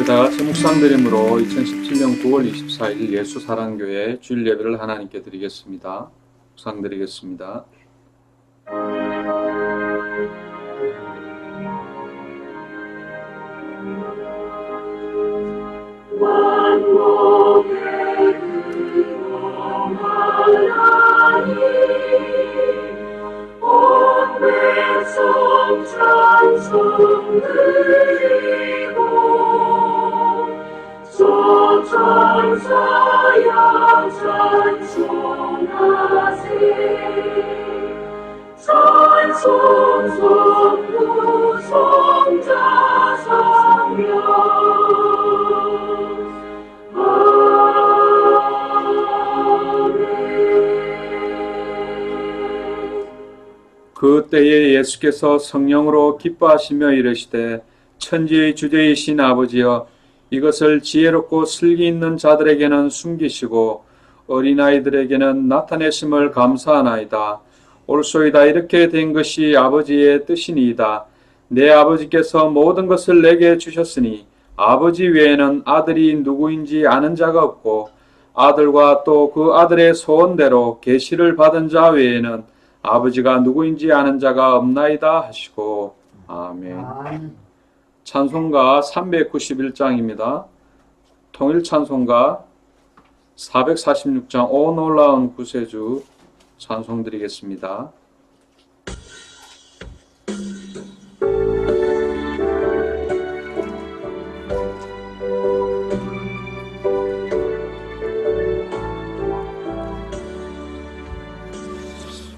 우리 다 같이 묵상드림으로 2017년 9월 24일 예수사랑교회 주일 예배를 하나님께 드리겠습니다. 묵상드리겠습니다. 천사야 찬송하세 찬송 성부 성자 성령 그 때에 예수께서 성령으로 기뻐하시며 이르시되 천지의 주제이신 아버지여 이것을 지혜롭고 슬기 있는 자들에게는 숨기시고 어린아이들에게는 나타내심을 감사하나이다. 옳소이다. 이렇게 된 것이 아버지의 뜻이니이다. 내 아버지께서 모든 것을 내게 주셨으니 아버지 외에는 아들이 누구인지 아는 자가 없고 아들과 또 그 아들의 소원대로 계시를 받은 자 외에는 아버지가 누구인지 아는 자가 없나이다 하시고 아멘. 찬송가 391장입니다. 통일 찬송가 446장 오 놀라운 구세주 찬송 드리겠습니다.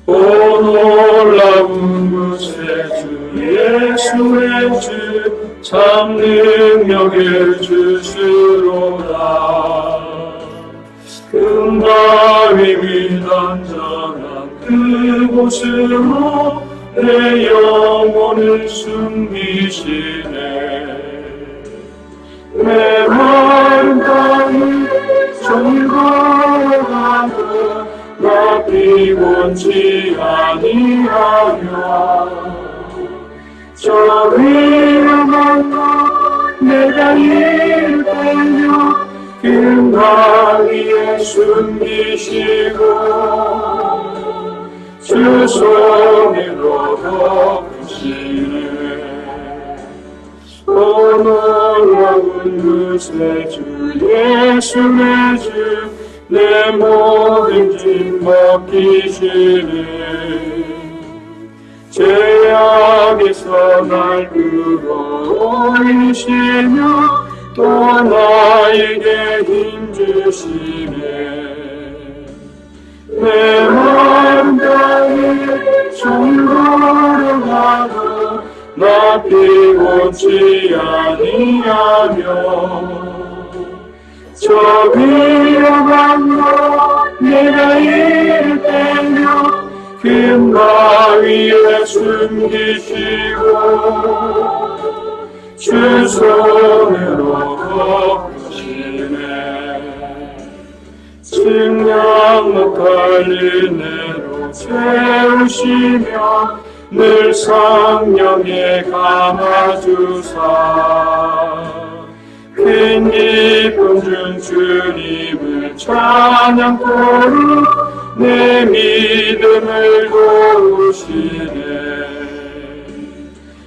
오 놀라운 구세주 예수의 주 참 능력의 주시로다. 금바위 위 안전한 그곳으로 내 영혼을 숨기시네. 내 마음 땅이 정거하고 나 피곤치 아니하며 저 위험한 것 내가 일들며 금바위에 숨기시고 주 손으로 덮으시네. 오 놀라운 구세주 예수의 주 내 모든 짐 맡기시네. 죄악에서 날 끌어올리시며 또 나에게 힘주시네. 내 마음 땅에 정거로가도 나 피곤치 아니하며 저 위험한 것 내가 일때며 금바위에 숨기시고 주 손으로 덮으시네. 측량 못할 은혜로 채우시며 늘 성령에 감아주사 큰 기쁨 준 주님을 찬양토록 내 믿음을 도우시네.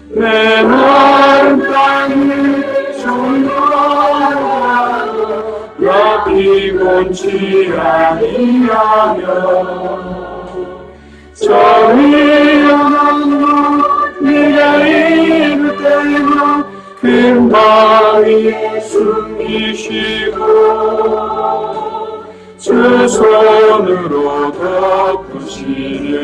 내 마음 땅에 정거하고 나 피곤치 아니하며 저 위험한 것 내가 일때며 금바위에 숨기시고 주 손으로 덮으시네.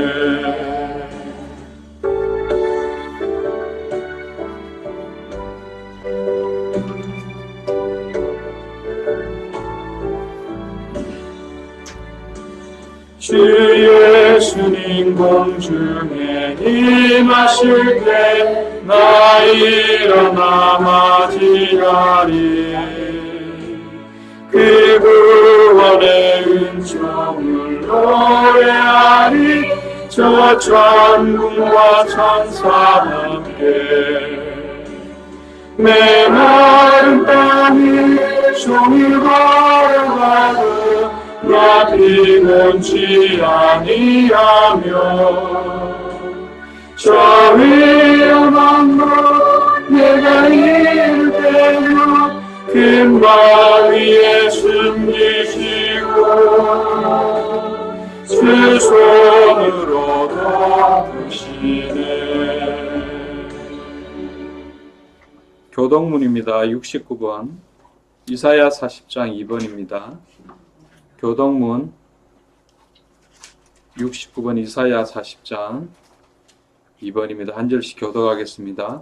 주 예수님 공중에 임하실 때 나 일어나 맞이하리. 그 구원의 은총을 노래하리. 저 천군과 천사 함께 메마른 땅을 종일 걸어가도 나 피곤치 아니하며 저 위험한 곳 내가 이를 때면 큰 바위에 숨기시고 제 손으로 덮으시네. 교동문입니다. 69번 이사야 40장 2번입니다. 교동문 69번 이사야 40장 2번입니다. 한 절씩 교독하겠습니다.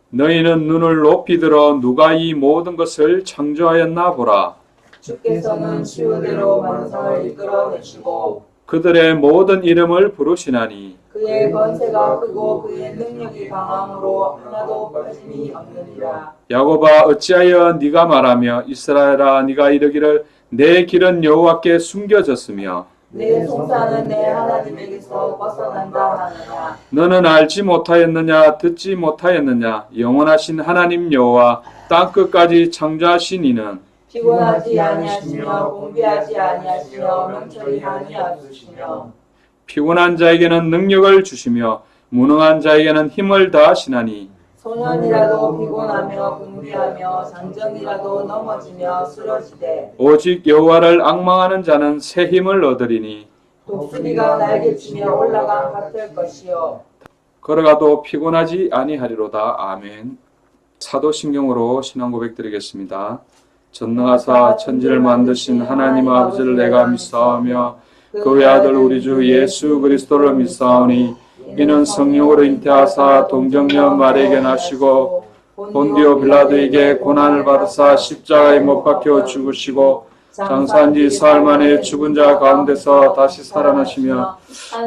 너희는 눈을 높이 들어 누가 이 모든 것을 창조하였나 보라. 주께서는 치유대로 만상을 이끌어내시고 그들의 모든 이름을 부르시나니 그의 권세가 크고 그의 능력이 강함으로 하나도 빠짐이 없느니라. 야곱아 어찌하여 네가 말하며 이스라엘아 네가 이르기를 내 길은 여호와께 숨겨졌으며 내 송사는 내 하나님에게서 벗어난다 하느냐. 너는 알지 못하였느냐 듣지 못하였느냐 영원하신 하나님 여호와 땅끝까지 창조하신 이는 피곤하지 아니하시며 공비하지 아니하시며 명철이 아니하시며 피곤한 자에게는 능력을 주시며 무능한 자에게는 힘을 다하시나니 소년이라도 피곤하며 공비하며 장정이라도 넘어지며 쓰러지되 오직 여호와를 앙망하는 자는 새 힘을 얻으리니 독수리가 날개치며 올라간 같을 것이요 걸어가도 피곤하지 아니하리로다. 아멘. 사도신경으로 신앙 고백드리겠습니다. 전능하사 천지를 만드신 하나님 아버지를 내가 믿사오며 그 외아들 우리 주 예수 그리스도를 믿사오니 이는 성령으로 잉태하사 동정녀 마리에게 나시고 본디오 빌라도에게 고난을 받으사 십자가에 못 박혀 죽으시고 장사한 지 사흘 만에 죽은 자 가운데서 다시 살아나시며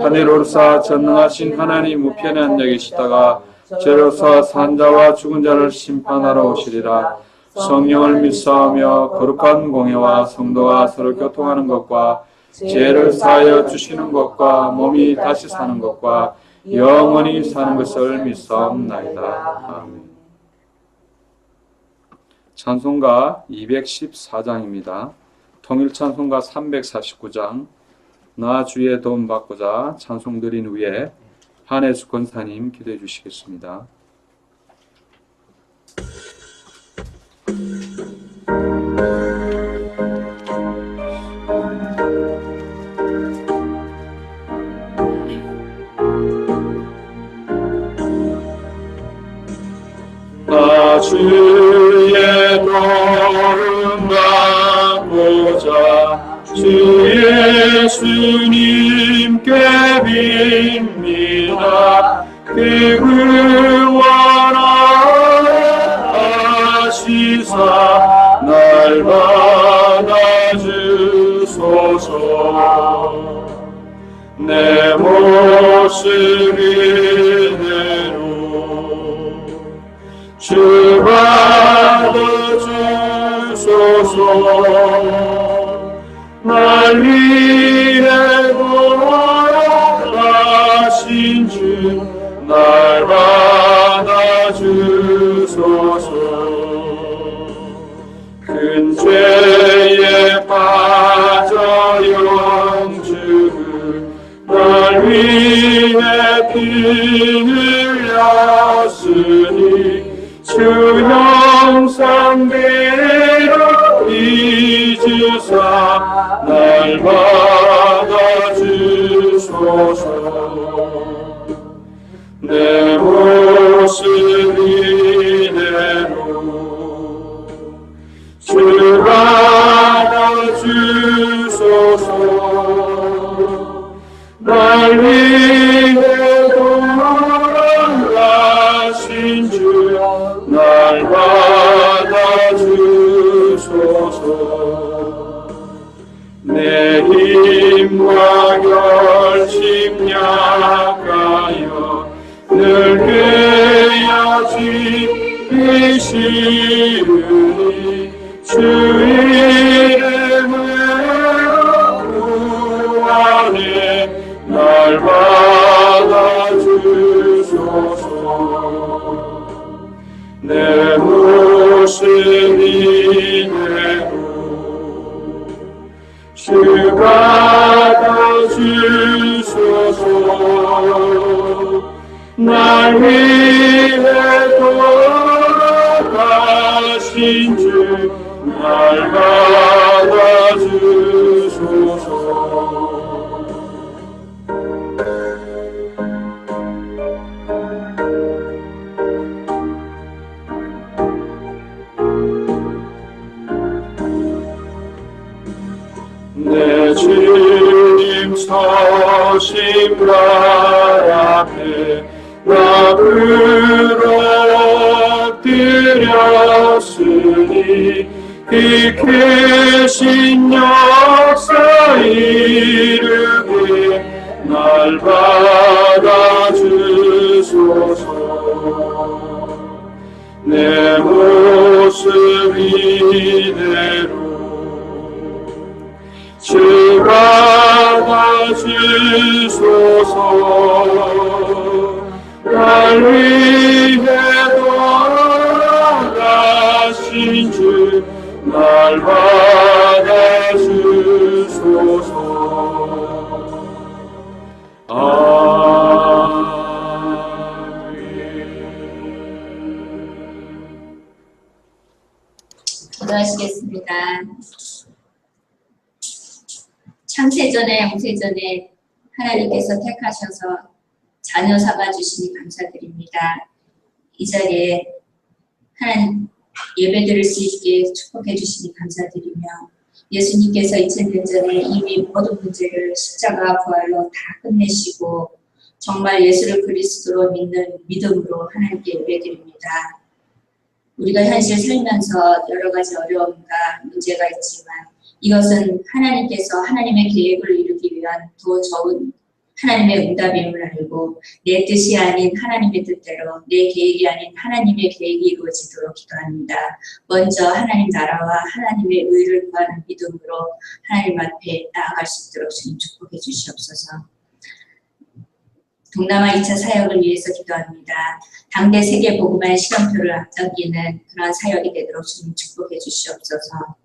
하늘 오르사 전능하신 하나님 우편에 앉아 계시다가 죄로서 산 자와 죽은 자를 심판하러 오시리라. 성령을 믿사오며 거룩한 공예와 성도가 서로 교통하는 것과 죄를 사하여 주시는 것과 몸이 다시 사는 것과 영원히 사는 것을 믿사옵나이다. 아멘. 찬송가 214장입니다. 통일찬송가 349장 나 주의 도움 받고자 찬송 드린 후에 한혜숙 권사님 기도해 주시겠습니다. 나 주의 도움 받고자 주 예수님께 빕니다. 그 구원하시사 날 받아주소서. 내 모습 이대로 주 받아주소서. 날 위해 돌아가신 주 날 받아주소서. 큰 죄에 빠져 영주 날 위해 피 흘렸으니 주 형상대로 잊으사 날 받아주소서. 내 모습 이대로 주 받아주소서. 날 위해 돌아가신 주 날 받아주소서. 내 힘과 결심 약하여 늘 깨어지시으니 주 이름으로 구하네 날 받아주소서. 내 모습 이대로 주가 받아주소서. 날 위해 돌아가신 주 날 받아주소서. 내 주님 서신 발 앞에 나 부러뜨렸으니 이 계신 역사 이르게 날 받아주소서. 내 모습 이대로 주가 받아주소서. 날 위해 돌아가신 주 날 받아주소서. 기도하시겠습니다. 창세전에 영세전에 하나님께서 택하셔서 자녀 삼아주시니 감사드립니다. 이 자리에 하나님 예배드릴 수 있게 축복해 주시니 감사드리며, 예수님께서 2000년 전에 이미 모든 문제를 십자가 부활로 다 끝내시고 정말 예수를 그리스도로 믿는 믿음으로 하나님께 예배드립니다. 우리가 현실 살면서 여러 가지 어려움과 문제가 있지만 이것은 하나님께서 하나님의 계획을 이루기 위한 더 좋은 하나님의 응답임을 알고 내 뜻이 아닌 하나님의 뜻대로, 내 계획이 아닌 하나님의 계획이 이루어지도록 기도합니다. 먼저 하나님 나라와 하나님의 의를 구하는 믿음으로 하나님 앞에 나아갈 수 있도록 주님 축복해 주시옵소서. 동남아 2차 사역을 위해서 기도합니다. 당대 세계 복음화의 시간표를 앞당기는 그러한 사역이 되도록 주님 축복해 주시옵소서.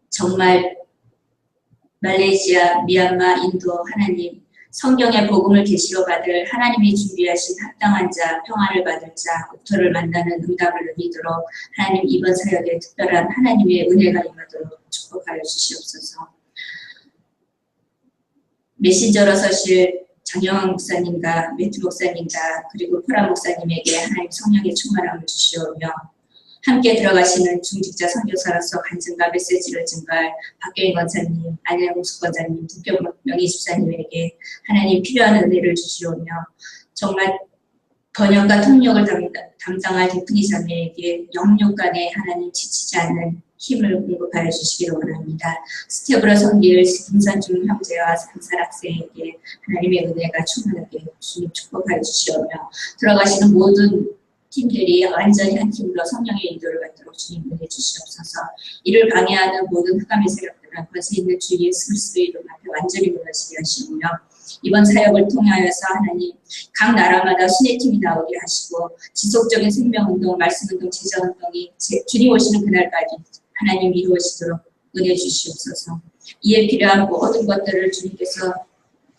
정말 말레이시아, 미얀마, 인도 하나님, 성경의 복음을 계시로 받을 하나님이 준비하신 합당한 자, 평안을 받을 자, 옥토를 만나는 응답을 누리도록 하나님 이번 사역에 특별한 하나님의 은혜가 임하도록 축복하여 주시옵소서. 메신저로 서실 장영환 목사님과 매트 목사님과 그리고 포라 목사님에게 하나님 성령의 충만함을 주시오며, 함께 들어가시는 중직자 선교사로서 간증과 메시지를 증거할 박경희 권사님, 안혜홍수 권사님, 북경명희 집사님에게 하나님 필요한 은혜를 주시오며, 정말 번역과 통역을 담당할 디프니 자매에게 영육 간에 하나님 지치지 않는 힘을 공급하여 주시기를 원합니다. 스텝으로 섬길 김선중 형제와 상살 학생에게 하나님의 은혜가 충만하게 주님 축복하여 주시오며, 들어가시는 모든 팀들이 완전히 한 팀으로 성령의 인도를 받도록 주님 은혜 주시옵소서. 이를 방해하는 모든 흑암의 세력들은 권세 있는 주 예수 그리스도의 이름 앞에 완전히 무너지게 하시고요. 이번 사역을 통하여서 하나님 각 나라마다 순회팀이 나오게 하시고 지속적인 생명운동, 말씀운동, 제자운동이 주님 오시는 그날까지 하나님 이루어지도록 은혜 주시옵소서. 이에 필요한 모든 것들을 주님께서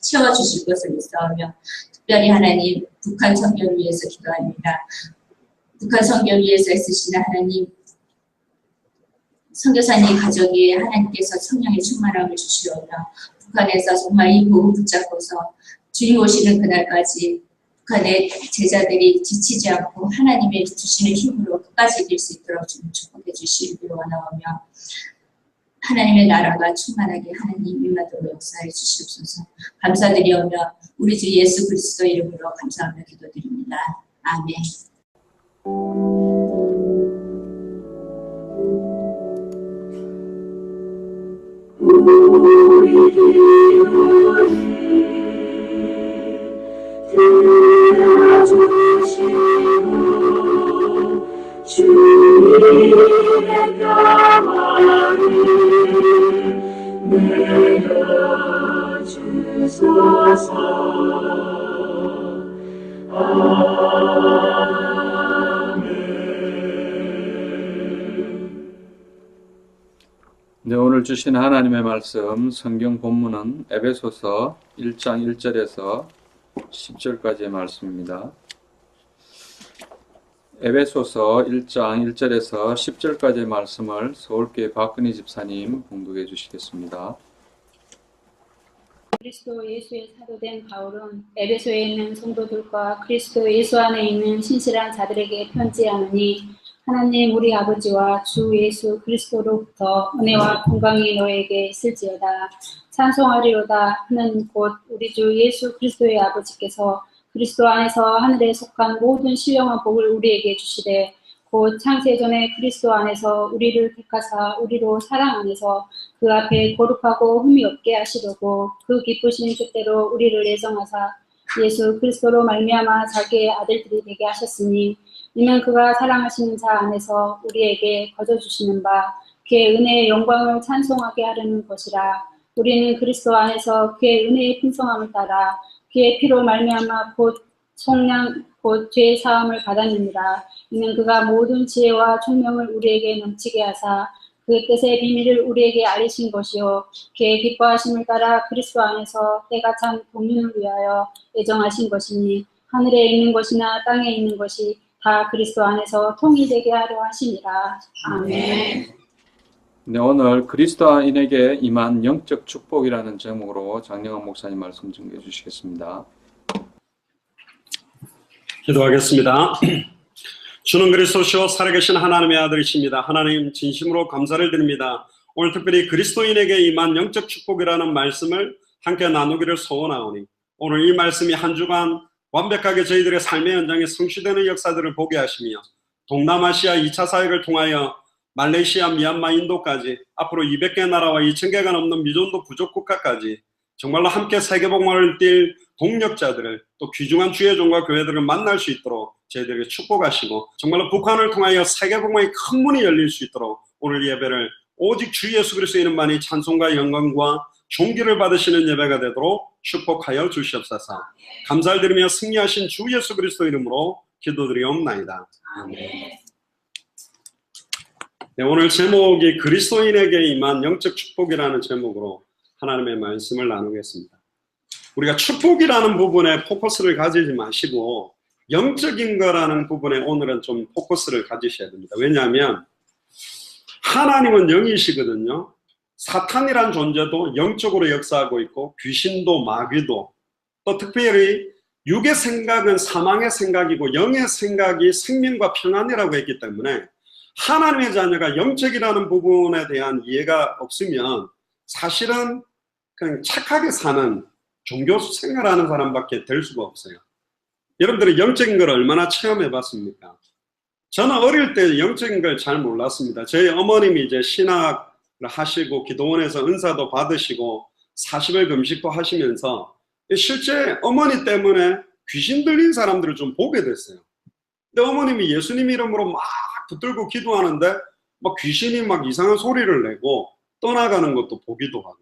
채워주실 것을 믿사오며, 특별히 하나님 북한 선교를 위해서 기도합니다. 북한 선교를 위해서 애쓰시는 하나님 선교사님 가족이 하나님께서 성령의 충만함을 주시오며, 북한에서 정말 이 복음 붙잡고서 주님 오시는 그날까지 북한의 제자들이 지치지 않고 하나님의 주시는 힘으로 끝까지 이길 수 있도록 주님 축복해 주시기를 원하오며, 하나님의 나라가 충만하게 하나님 임하도록 역사해 주시옵소서. 감사드리오며 우리 주 예수 그리스도 이름으로 감사하며 기도드립니다. 아멘. 들어주시고 주님의 평안을 내려주소서. 아멘. 네, 오늘 주신 하나님의 말씀 성경 본문은 에베소서 1장 1절에서 10절까지의 말씀입니다. 에베소서 1장 1절에서 10절까지의 말씀을 서울교회 박근희 집사님 봉독해 주시겠습니다. 그리스도 예수의 사도된 바울은 에베소에 있는 성도들과 그리스도 예수 안에 있는 신실한 자들에게 편지하노니 하나님 우리 아버지와 주 예수 그리스도로부터 은혜와 평강이 너에게 있을지어다. 찬송하리로다 하는 곧 우리 주 예수 그리스도의 아버지께서 그리스도 안에서 하늘에 속한 모든 신령한 복을 우리에게 주시되 곧 창세전에 그리스도 안에서 우리를 택하사 우리로 사랑 안에서 그 앞에 거룩하고 흠이 없게 하시려고 그 기쁘신 뜻대로 우리를 예정하사 예수 그리스도로 말미암아 자기의 아들들이 되게 하셨으니 이는 그가 사랑하시는 자 안에서 우리에게 거저주시는 바 그의 은혜의 영광을 찬송하게 하려는 것이라. 우리는 그리스도 안에서 그의 은혜의 풍성함을 따라 그의 피로 말미암아 곧 속량 곧 죄의 사함을 받았느니라. 이는 그가 모든 지혜와 총명을 우리에게 넘치게 하사 그의 뜻의 비밀을 우리에게 알리신 것이요 그의 기뻐하심을 따라 그리스도 안에서 때가 찬 공륜을 위하여 예정하신 것이니 하늘에 있는 것이나 땅에 있는 것이 다 그리스도 안에서 통일되게 하려 하심이라. 아멘. 네, 오늘 그리스도인에게 임한 영적 축복이라는 제목으로 장영환 목사님 말씀 전해 주시겠습니다. 기도하겠습니다. 주는 그리스도시요 살아계신 하나님의 아들이십니다. 하나님 진심으로 감사를 드립니다. 오늘 특별히 그리스도인에게 임한 영적 축복이라는 말씀을 함께 나누기를 소원하오니 오늘 이 말씀이 한 주간 완벽하게 저희들의 삶의 현장에 성취되는 역사들을 보게 하시며 동남아시아 2차 사역을 통하여 말레이시아, 미얀마, 인도까지 앞으로 200개 나라와 2000개가 넘는 미전도 부족 국가까지 정말로 함께 세계복음을 뛸 동력자들을 또 귀중한 주의 종과 교회들을 만날 수 있도록 저희들에게 축복하시고 정말로 북한을 통하여 세계복음의 큰 문이 열릴 수 있도록 오늘 예배를 오직 주 예수 그리스도의 이름만이 찬송과 영광과 존귀를 받으시는 예배가 되도록 축복하여 주시옵소서. 감사를 드리며 승리하신 주 예수 그리스도 이름으로 기도드리옵나이다. 아멘. 네, 오늘 제목이 그리스도인에게 임한 영적 축복이라는 제목으로 하나님의 말씀을 나누겠습니다. 우리가 축복이라는 부분에 포커스를 가지지 마시고 영적인 거라는 부분에 오늘은 좀 포커스를 가지셔야 됩니다. 왜냐하면 하나님은 영이시거든요. 사탄이란 존재도 영적으로 역사하고 있고 귀신도 마귀도 또 특별히 육의 생각은 사망의 생각이고 영의 생각이 생명과 평안이라고 했기 때문에 하나님의 자녀가 영적이라는 부분에 대한 이해가 없으면 사실은 그냥 착하게 사는 종교 생활하는 사람밖에 될 수가 없어요. 여러분들이 영적인 걸 얼마나 체험해 봤습니까? 저는 어릴 때 영적인 걸 잘 몰랐습니다. 저희 어머님이 이제 신학을 하시고 기도원에서 은사도 받으시고 40일 금식도 하시면서 실제 어머니 때문에 귀신 들린 사람들을 좀 보게 됐어요. 근데 어머님이 예수님 이름으로 막 붙들고 기도하는데 막 귀신이 막 이상한 소리를 내고 떠나가는 것도 보기도 하고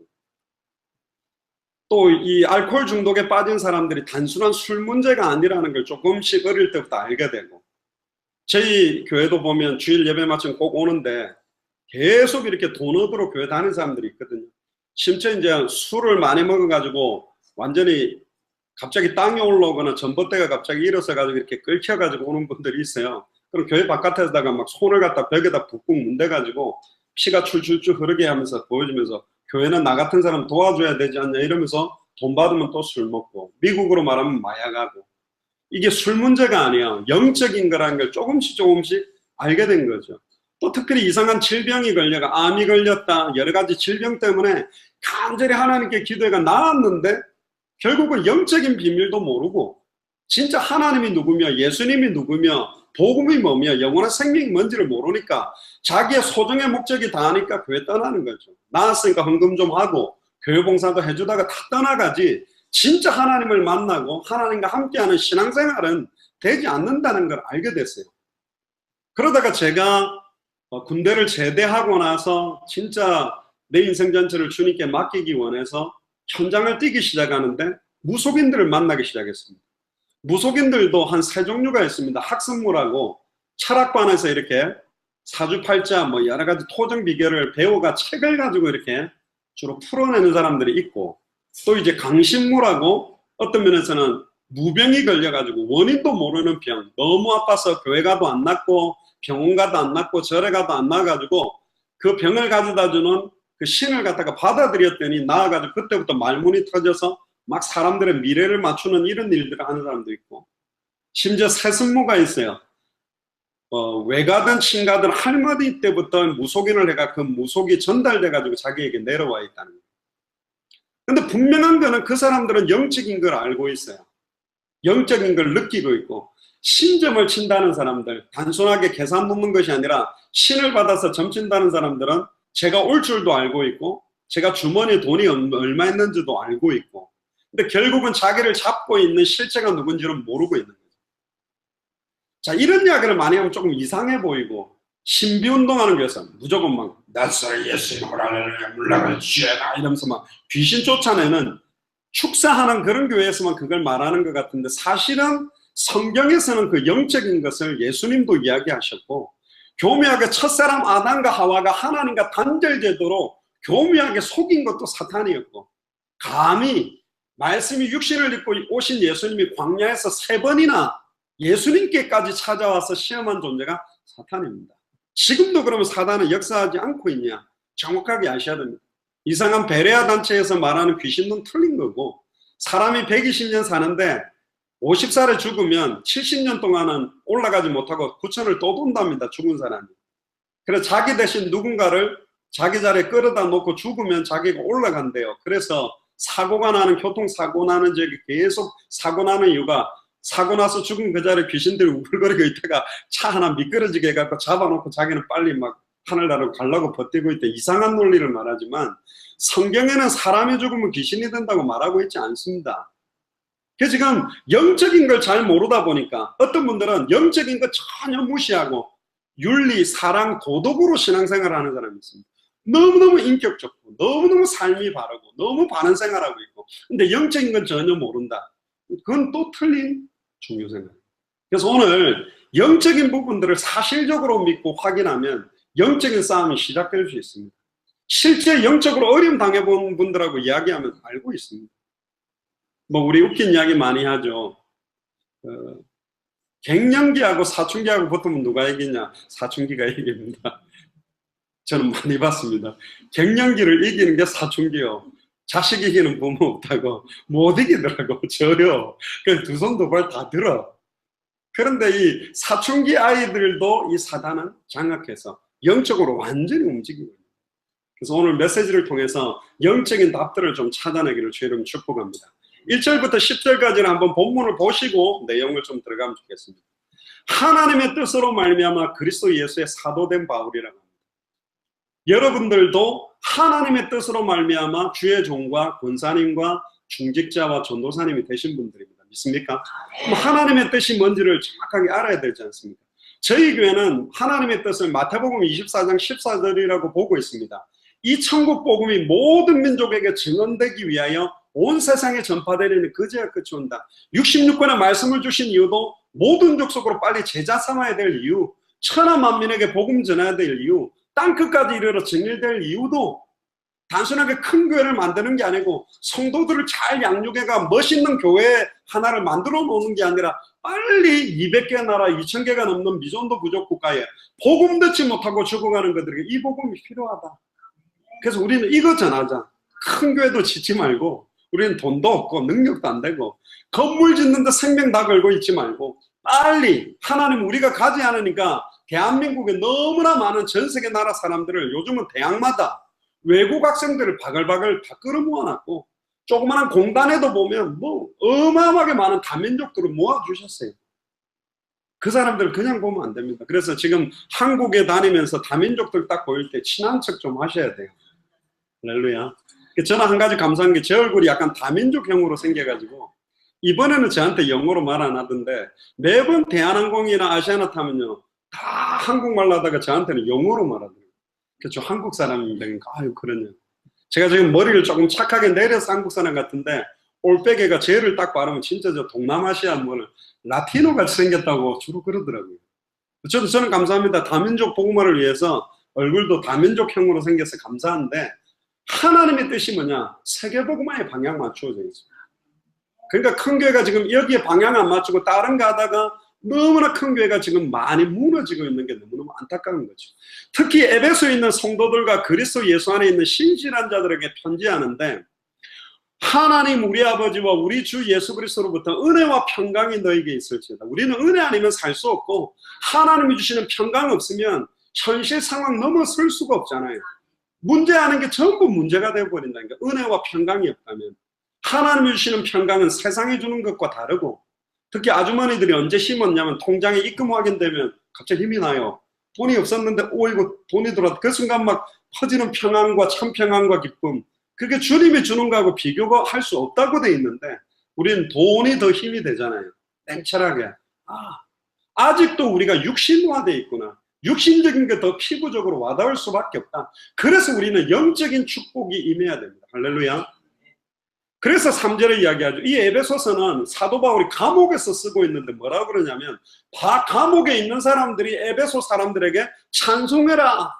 또 이 알코올 중독에 빠진 사람들이 단순한 술 문제가 아니라는 걸 조금씩 어릴 때부터 알게 되고 저희 교회도 보면 주일 예배 마치면 꼭 오는데 계속 이렇게 돈 얻으러 교회 다니는 사람들이 있거든요. 심지어 이제 술을 많이 먹어가지고 완전히 갑자기 땅에 올라오거나 전봇대가 갑자기 일어서가지고 이렇게 끓혀가지고 오는 분들이 있어요. 그럼 교회 바깥에다가 막 손을 갖다 벽에다 붓고 문대가지고 피가 출출출 흐르게 하면서 보여주면서 교회는 나 같은 사람 도와줘야 되지 않냐 이러면서 돈 받으면 또 술 먹고 미국으로 말하면 마약하고 이게 술 문제가 아니에요. 영적인 거라는 걸 조금씩 알게 된 거죠. 또 특별히 이상한 질병이 걸려가 암이 걸렸다 여러 가지 질병 때문에 간절히 하나님께 기도해가 나았는데 결국은 영적인 비밀도 모르고 진짜 하나님이 누구며 예수님이 누구며 복음이 뭐며 영원한 생명이 뭔지를 모르니까 자기의 소정의 목적이 다하니까 교회 떠나는 거죠. 나았으니까 헌금 좀 하고 교회 봉사도 해주다가 다 떠나가지 진짜 하나님을 만나고 하나님과 함께하는 신앙생활은 되지 않는다는 걸 알게 됐어요. 그러다가 제가 군대를 제대하고 나서 진짜 내 인생 전체를 주님께 맡기기 원해서 현장을 뛰기 시작하는데 무속인들을 만나기 시작했습니다. 무속인들도 한 세 종류가 있습니다. 학습무라고 철학관에서 이렇게 사주팔자 뭐 여러 가지 토정 비결을 배워가 책을 가지고 이렇게 주로 풀어내는 사람들이 있고, 또 이제 강신무라고 어떤 면에서는 무병이 걸려가지고 원인도 모르는 병, 너무 아파서 교회 가도 안 낫고 병원 가도 안 낫고 절에 가도 안 나가지고 그 병을 가져다 주는 그 신을 갖다가 받아들였더니 나아가지고 그때부터 말문이 터져서 막 사람들의 미래를 맞추는 이런 일들을 하는 사람도 있고, 심지어 세습무가 있어요. 외가든 친가든 할머니 때부터 무속인을 해가 그 무속이 전달돼가지고 자기에게 내려와 있다는 거예요. 근데 분명한 거는 그 사람들은 영적인 걸 알고 있어요. 영적인 걸 느끼고 있고, 신점을 친다는 사람들, 단순하게 계산 놓는 것이 아니라 신을 받아서 점친다는 사람들은 제가 올 줄도 알고 있고, 제가 주머니에 돈이 얼마 있는지도 알고 있고, 근데 결국은 자기를 잡고 있는 실체가 누군지는 모르고 있는 거죠. 자, 이런 이야기를 많이 하면 조금 이상해 보이고, 신비운동하는 교회에서 무조건 막 나사렛 예수 이름으로 할렐루야 물러갈 지어다 이러면서 막 귀신 쫓아내는, 축사하는 그런 교회에서만 그걸 말하는 것 같은데, 사실은 성경에서는 그 영적인 것을 예수님도 이야기하셨고, 교묘하게 첫사람 아담과 하와가 하나님과 단절되도록 교묘하게 속인 것도 사탄이었고, 감히 말씀이 육신을 입고 오신 예수님이 광야에서 3번이나 예수님께까지 찾아와서 시험한 존재가 사탄입니다. 지금도 그러면 사단은 역사하지 않고 있냐? 정확하게 아셔야 됩니다. 이상한 베레아 단체에서 말하는 귀신은 틀린 거고, 사람이 120년 사는데 50살에 죽으면 70년 동안은 올라가지 못하고 구천을 또 돈답니다. 죽은 사람이. 그래서 자기 대신 누군가를 자기 자리에 끌어다 놓고 죽으면 자기가 올라간대요. 그래서 사고가 나는, 교통사고 나는 지역에 계속 사고 나는 이유가, 사고 나서 죽은 그 자리에 귀신들이 우글거리고 있다가 차 하나 미끄러지게 해갖고 잡아놓고 자기는 빨리 막 하늘나라로 가려고 버티고 있대. 이상한 논리를 말하지만 성경에는 사람이 죽으면 귀신이 된다고 말하고 있지 않습니다. 그래서 지금 영적인 걸 잘 모르다 보니까 어떤 분들은 영적인 거 전혀 무시하고 윤리, 사랑, 도덕으로 신앙생활을 하는 사람이 있습니다. 너무너무 인격 좋고 너무너무 삶이 바르고 너무 바른 생활하고 있고, 근데 영적인 건 전혀 모른다. 그건 또 틀린 종교생활. 그래서 오늘 영적인 부분들을 사실적으로 믿고 확인하면 영적인 싸움이 시작될 수 있습니다. 실제 영적으로 어려움 당해본 분들하고 이야기하면 알고 있습니다. 뭐 우리 웃긴 이야기 많이 하죠. 갱년기하고 사춘기하고 붙으면 누가 이기냐? 사춘기가 이깁니다. 저는 많이 봤습니다. 갱년기를 이기는 게 사춘기요. 자식 이기는 부모 없다고 못 이기더라고. 저요. 그래서 두 손 두 발 다 들어. 그런데 이 사춘기 아이들도 이 사단은 장악해서 영적으로 완전히 움직이고 있습니다. 그래서 오늘 메시지를 통해서 영적인 답들을 좀 찾아내기를 주의를 축복합니다. 1절부터 10절까지는 한번 본문을 보시고 내용을 좀 들어가면 좋겠습니다. 하나님의 뜻으로 말미암아 그리스도 예수의 사도된 바울이라고 합니다. 여러분들도 하나님의 뜻으로 말미암아 주의 종과 권사님과 중직자와 전도사님이 되신 분들입니다. 믿습니까? 하나님의 뜻이 뭔지를 정확하게 알아야 되지 않습니까? 저희 교회는 하나님의 뜻을 마태복음 24장 14절이라고 보고 있습니다. 이 천국 복음이 모든 민족에게 증언되기 위하여 온 세상에 전파되리니 그제야 끝이 온다. 66권의 말씀을 주신 이유도 모든 족속으로 빨리 제자 삼아야 될 이유, 천하 만민에게 복음 전해야 될 이유, 땅끝까지 이르러 증일될 이유도 단순하게 큰 교회를 만드는 게 아니고 성도들을 잘 양육해가 멋있는 교회 하나를 만들어 놓는 게 아니라 빨리 200개 나라 2000개가 넘는 미전도 부족 국가에 복음 듣지 못하고 죽어가는 것들에게 이 복음이 필요하다. 그래서 우리는 이거 전하자. 큰 교회도 짓지 말고, 우리는 돈도 없고 능력도 안 되고 건물 짓는데 생명 다 걸고 있지 말고 빨리 하나님 우리가 가지 않으니까 대한민국에 너무나 많은 전 세계 나라 사람들을 요즘은 대학마다 외국 학생들을 바글바글 다 끌어모아놨고, 조그마한 공단에도 보면 뭐 어마어마하게 많은 다민족들을 모아주셨어요. 그 사람들 그냥 보면 안 됩니다. 그래서 지금 한국에 다니면서 다민족들 딱 보일 때 친한 척 좀 하셔야 돼요. 할렐루야. 저는 한 가지 감사한 게 제 얼굴이 약간 다민족형으로 생겨가지고 이번에는 저한테 영어로 말 안 하던데 매번 대한항공이나 아시아나 타면요 다 한국말로 하다가 저한테는 영어로 말하더라고요. 그렇죠. 한국 사람입니다. 그러니까 아유 그러냐. 제가 지금 머리를 조금 착하게 내려서 한국 사람 같은데 올빼개가 젤을 딱 바르면 진짜 저 동남아시아 뭐 라티노 같이 생겼다고 주로 그러더라고요. 저는 감사합니다. 다민족 복음화를 위해서 얼굴도 다민족형으로 생겨서 감사한데, 하나님의 뜻이 뭐냐? 세계 복음화의 방향 맞추어져 있습니다. 그러니까 큰 교회가 지금 여기에 방향 안 맞추고 다른 거 하다가 너무나 큰 교회가 지금 많이 무너지고 있는 게 너무너무 안타까운 거죠. 특히 에베소에 있는 성도들과 그리스도 예수 안에 있는 신실한 자들에게 편지하는데, 하나님 우리 아버지와 우리 주 예수 그리스도로부터 은혜와 평강이 너에게 있을지어다. 우리는 은혜 아니면 살 수 없고, 하나님이 주시는 평강 없으면 현실 상황 넘어설 수가 없잖아요. 문제하는 게 전부 문제가 되어버린다니까. 은혜와 평강이 없다면. 하나님이 주시는 평강은 세상이 주는 것과 다르고, 특히 아주머니들이 언제 심었냐면 통장에 입금 확인되면 갑자기 힘이 나요. 돈이 없었는데 이거 돈이 들어왔다. 그 순간 막 퍼지는 평안과 참평안과 기쁨, 그게 주님이 주는 거하고 비교가 할 수 없다고 돼 있는데, 우리는 돈이 더 힘이 되잖아요. 땡철하게. 아직도 우리가 육신화돼 있구나. 육신적인 게 더 피부적으로 와닿을 수밖에 없다. 그래서 우리는 영적인 축복이 임해야 됩니다. 할렐루야. 그래서 3절에 이야기하죠. 이 에베소서는 사도 바울이 감옥에서 쓰고 있는데 뭐라고 그러냐면, 감옥에 있는 사람들이 에베소 사람들에게 찬송해라.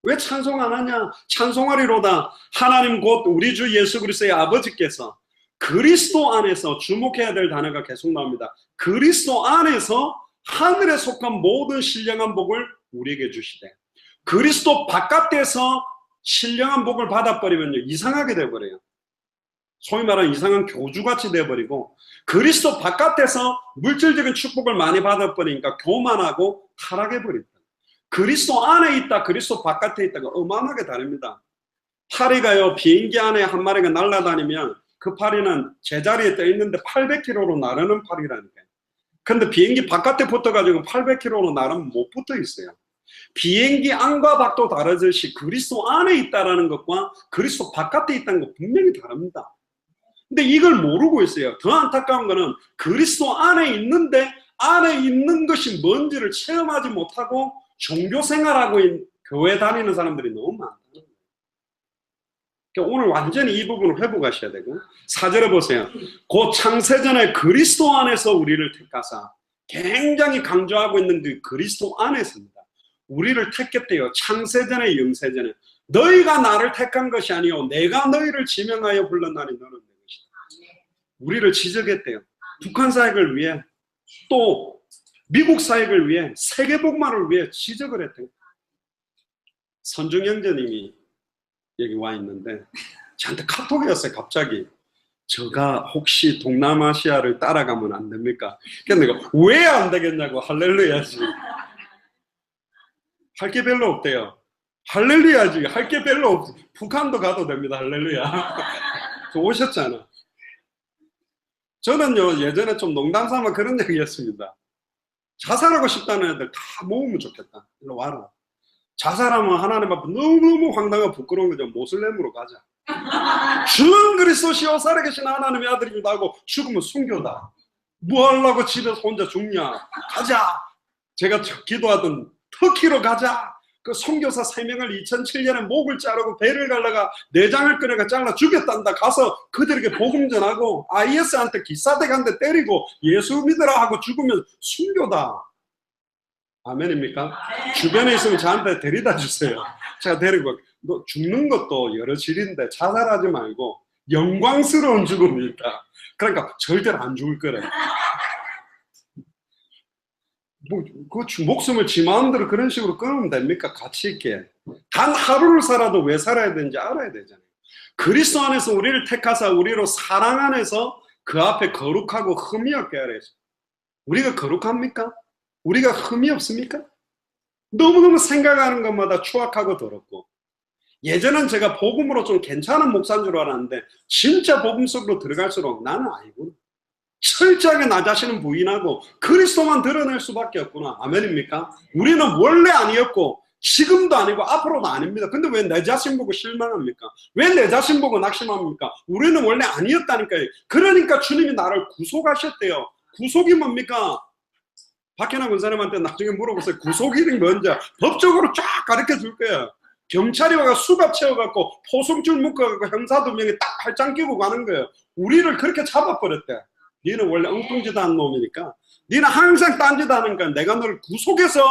왜 찬송 안 하냐? 찬송하리로다. 하나님 곧 우리 주 예수 그리스도의 아버지께서 그리스도 안에서, 주목해야 될 단어가 계속 나옵니다. 그리스도 안에서 하늘에 속한 모든 신령한 복을 우리에게 주시되, 그리스도 바깥에서 신령한 복을 받아버리면요, 이상하게 돼버려요. 소위 말하는 이상한 교주같이 돼버리고, 그리스도 바깥에서 물질적인 축복을 많이 받아버리니까 교만하고 타락해버립니다. 그리스도 안에 있다, 그리스도 바깥에 있다가 어마어마하게 다릅니다. 파리가요, 비행기 안에 한 마리가 날아다니면 그 파리는 제자리에 떠 있는데 800km로 나르는 파리라니까요. 근데 비행기 바깥에 붙어가지고 800km로 나르면 못 붙어 있어요. 비행기 안과 밖도 다르듯이 그리스도 안에 있다라는 것과 그리스도 바깥에 있다는 것 분명히 다릅니다. 근데 이걸 모르고 있어요. 더 안타까운 거는 그리스도 안에 있는데 안에 있는 것이 뭔지를 체험하지 못하고 종교생활하고 교회 다니는 사람들이 너무 많아요. 그러니까 오늘 완전히 이 부분을 회복하셔야 되고, 4절에 보세요. 곧 창세전에 그리스도 안에서 우리를 택하사, 굉장히 강조하고 있는 그 그리스도 안에서입니다. 우리를 택했대요. 창세전에 영세전에. 너희가 나를 택한 것이 아니요 내가 너희를 지명하여 불렀나니 너는 내 것이다. 우리를 지적했대요. 북한 사역을 위해, 또 미국 사역을 위해, 세계 복음화를 위해 지적을 했대요. 선중 형제님이 여기 와 있는데 저한테 카톡이 왔어요. 갑자기. 제가 혹시 동남아시아를 따라가면 안 됩니까? 그래서 내가 왜 안 되겠냐고. 할렐루야지. 할 게 별로 없대요. 할렐루야지. 할 게 별로 없어. 북한도 가도 됩니다. 할렐루야. 저 오셨잖아. 저는요, 예전에 좀 농담 삼아 그런 얘기 했습니다. 자살하고 싶다는 애들 다 모으면 좋겠다. 일로 와라. 자살하면 하나님 앞에 너무너무 황당하고 부끄러운 거죠. 모슬렘으로 가자. 주 그리스도시여 살아계신 하나님의 아들이기도 하고, 죽으면 순교다. 뭐 하려고 집에서 혼자 죽냐. 가자. 제가 기도하던 터키로 가자. 그 선교사 3명을 2007년에 목을 자르고 배를 갈라가 내장을 꺼내가 잘라 죽였단다. 가서 그들에게 복음 전하고 IS한테 기사대 한 대 때리고 예수 믿으라 하고 죽으면 순교다. 아멘입니까? 주변에 있으면 저한테 데려다 주세요. 제가 데리고. 너 죽는 것도 여러 질인데 자살하지 말고 영광스러운 죽음이 있다. 그러니까 절대로 안 죽을 거래. 그 목숨을 지 마음대로 그런 식으로 끊으면 됩니까? 가치 있게. 단 하루를 살아도 왜 살아야 되는지 알아야 되잖아요. 그리스도 안에서 우리를 택하사 우리로 사랑 안에서 그 앞에 거룩하고 흠이 없게 하라 했어요. 우리가 거룩합니까? 우리가 흠이 없습니까? 너무너무 생각하는 것마다 추악하고 더럽고. 예전엔 제가 복음으로 좀 괜찮은 목사인 줄 알았는데 진짜 복음 속으로 들어갈수록 나는 아니구나. 철저하게 나 자신은 부인하고 그리스도만 드러낼 수밖에 없구나. 아멘입니까? 우리는 원래 아니었고 지금도 아니고 앞으로도 아닙니다. 근데 왜 내 자신 보고 실망합니까? 왜 내 자신 보고 낙심합니까? 우리는 원래 아니었다니까요. 그러니까 주님이 나를 구속하셨대요. 구속이 뭡니까? 박현아 권사님한테 나중에 물어보세요. 구속이 뭔지 법적으로 쫙 가르쳐 줄 거예요. 경찰이 와가 수갑 채워갖고 포승줄 묶어갖고 형사 2명이 딱 팔짱 끼고 가는 거예요. 우리를 그렇게 잡아버렸대. 니는 원래 엉뚱짓 하는 놈이니까 니는 항상 딴짓하는 거야. 내가 너를 구속해서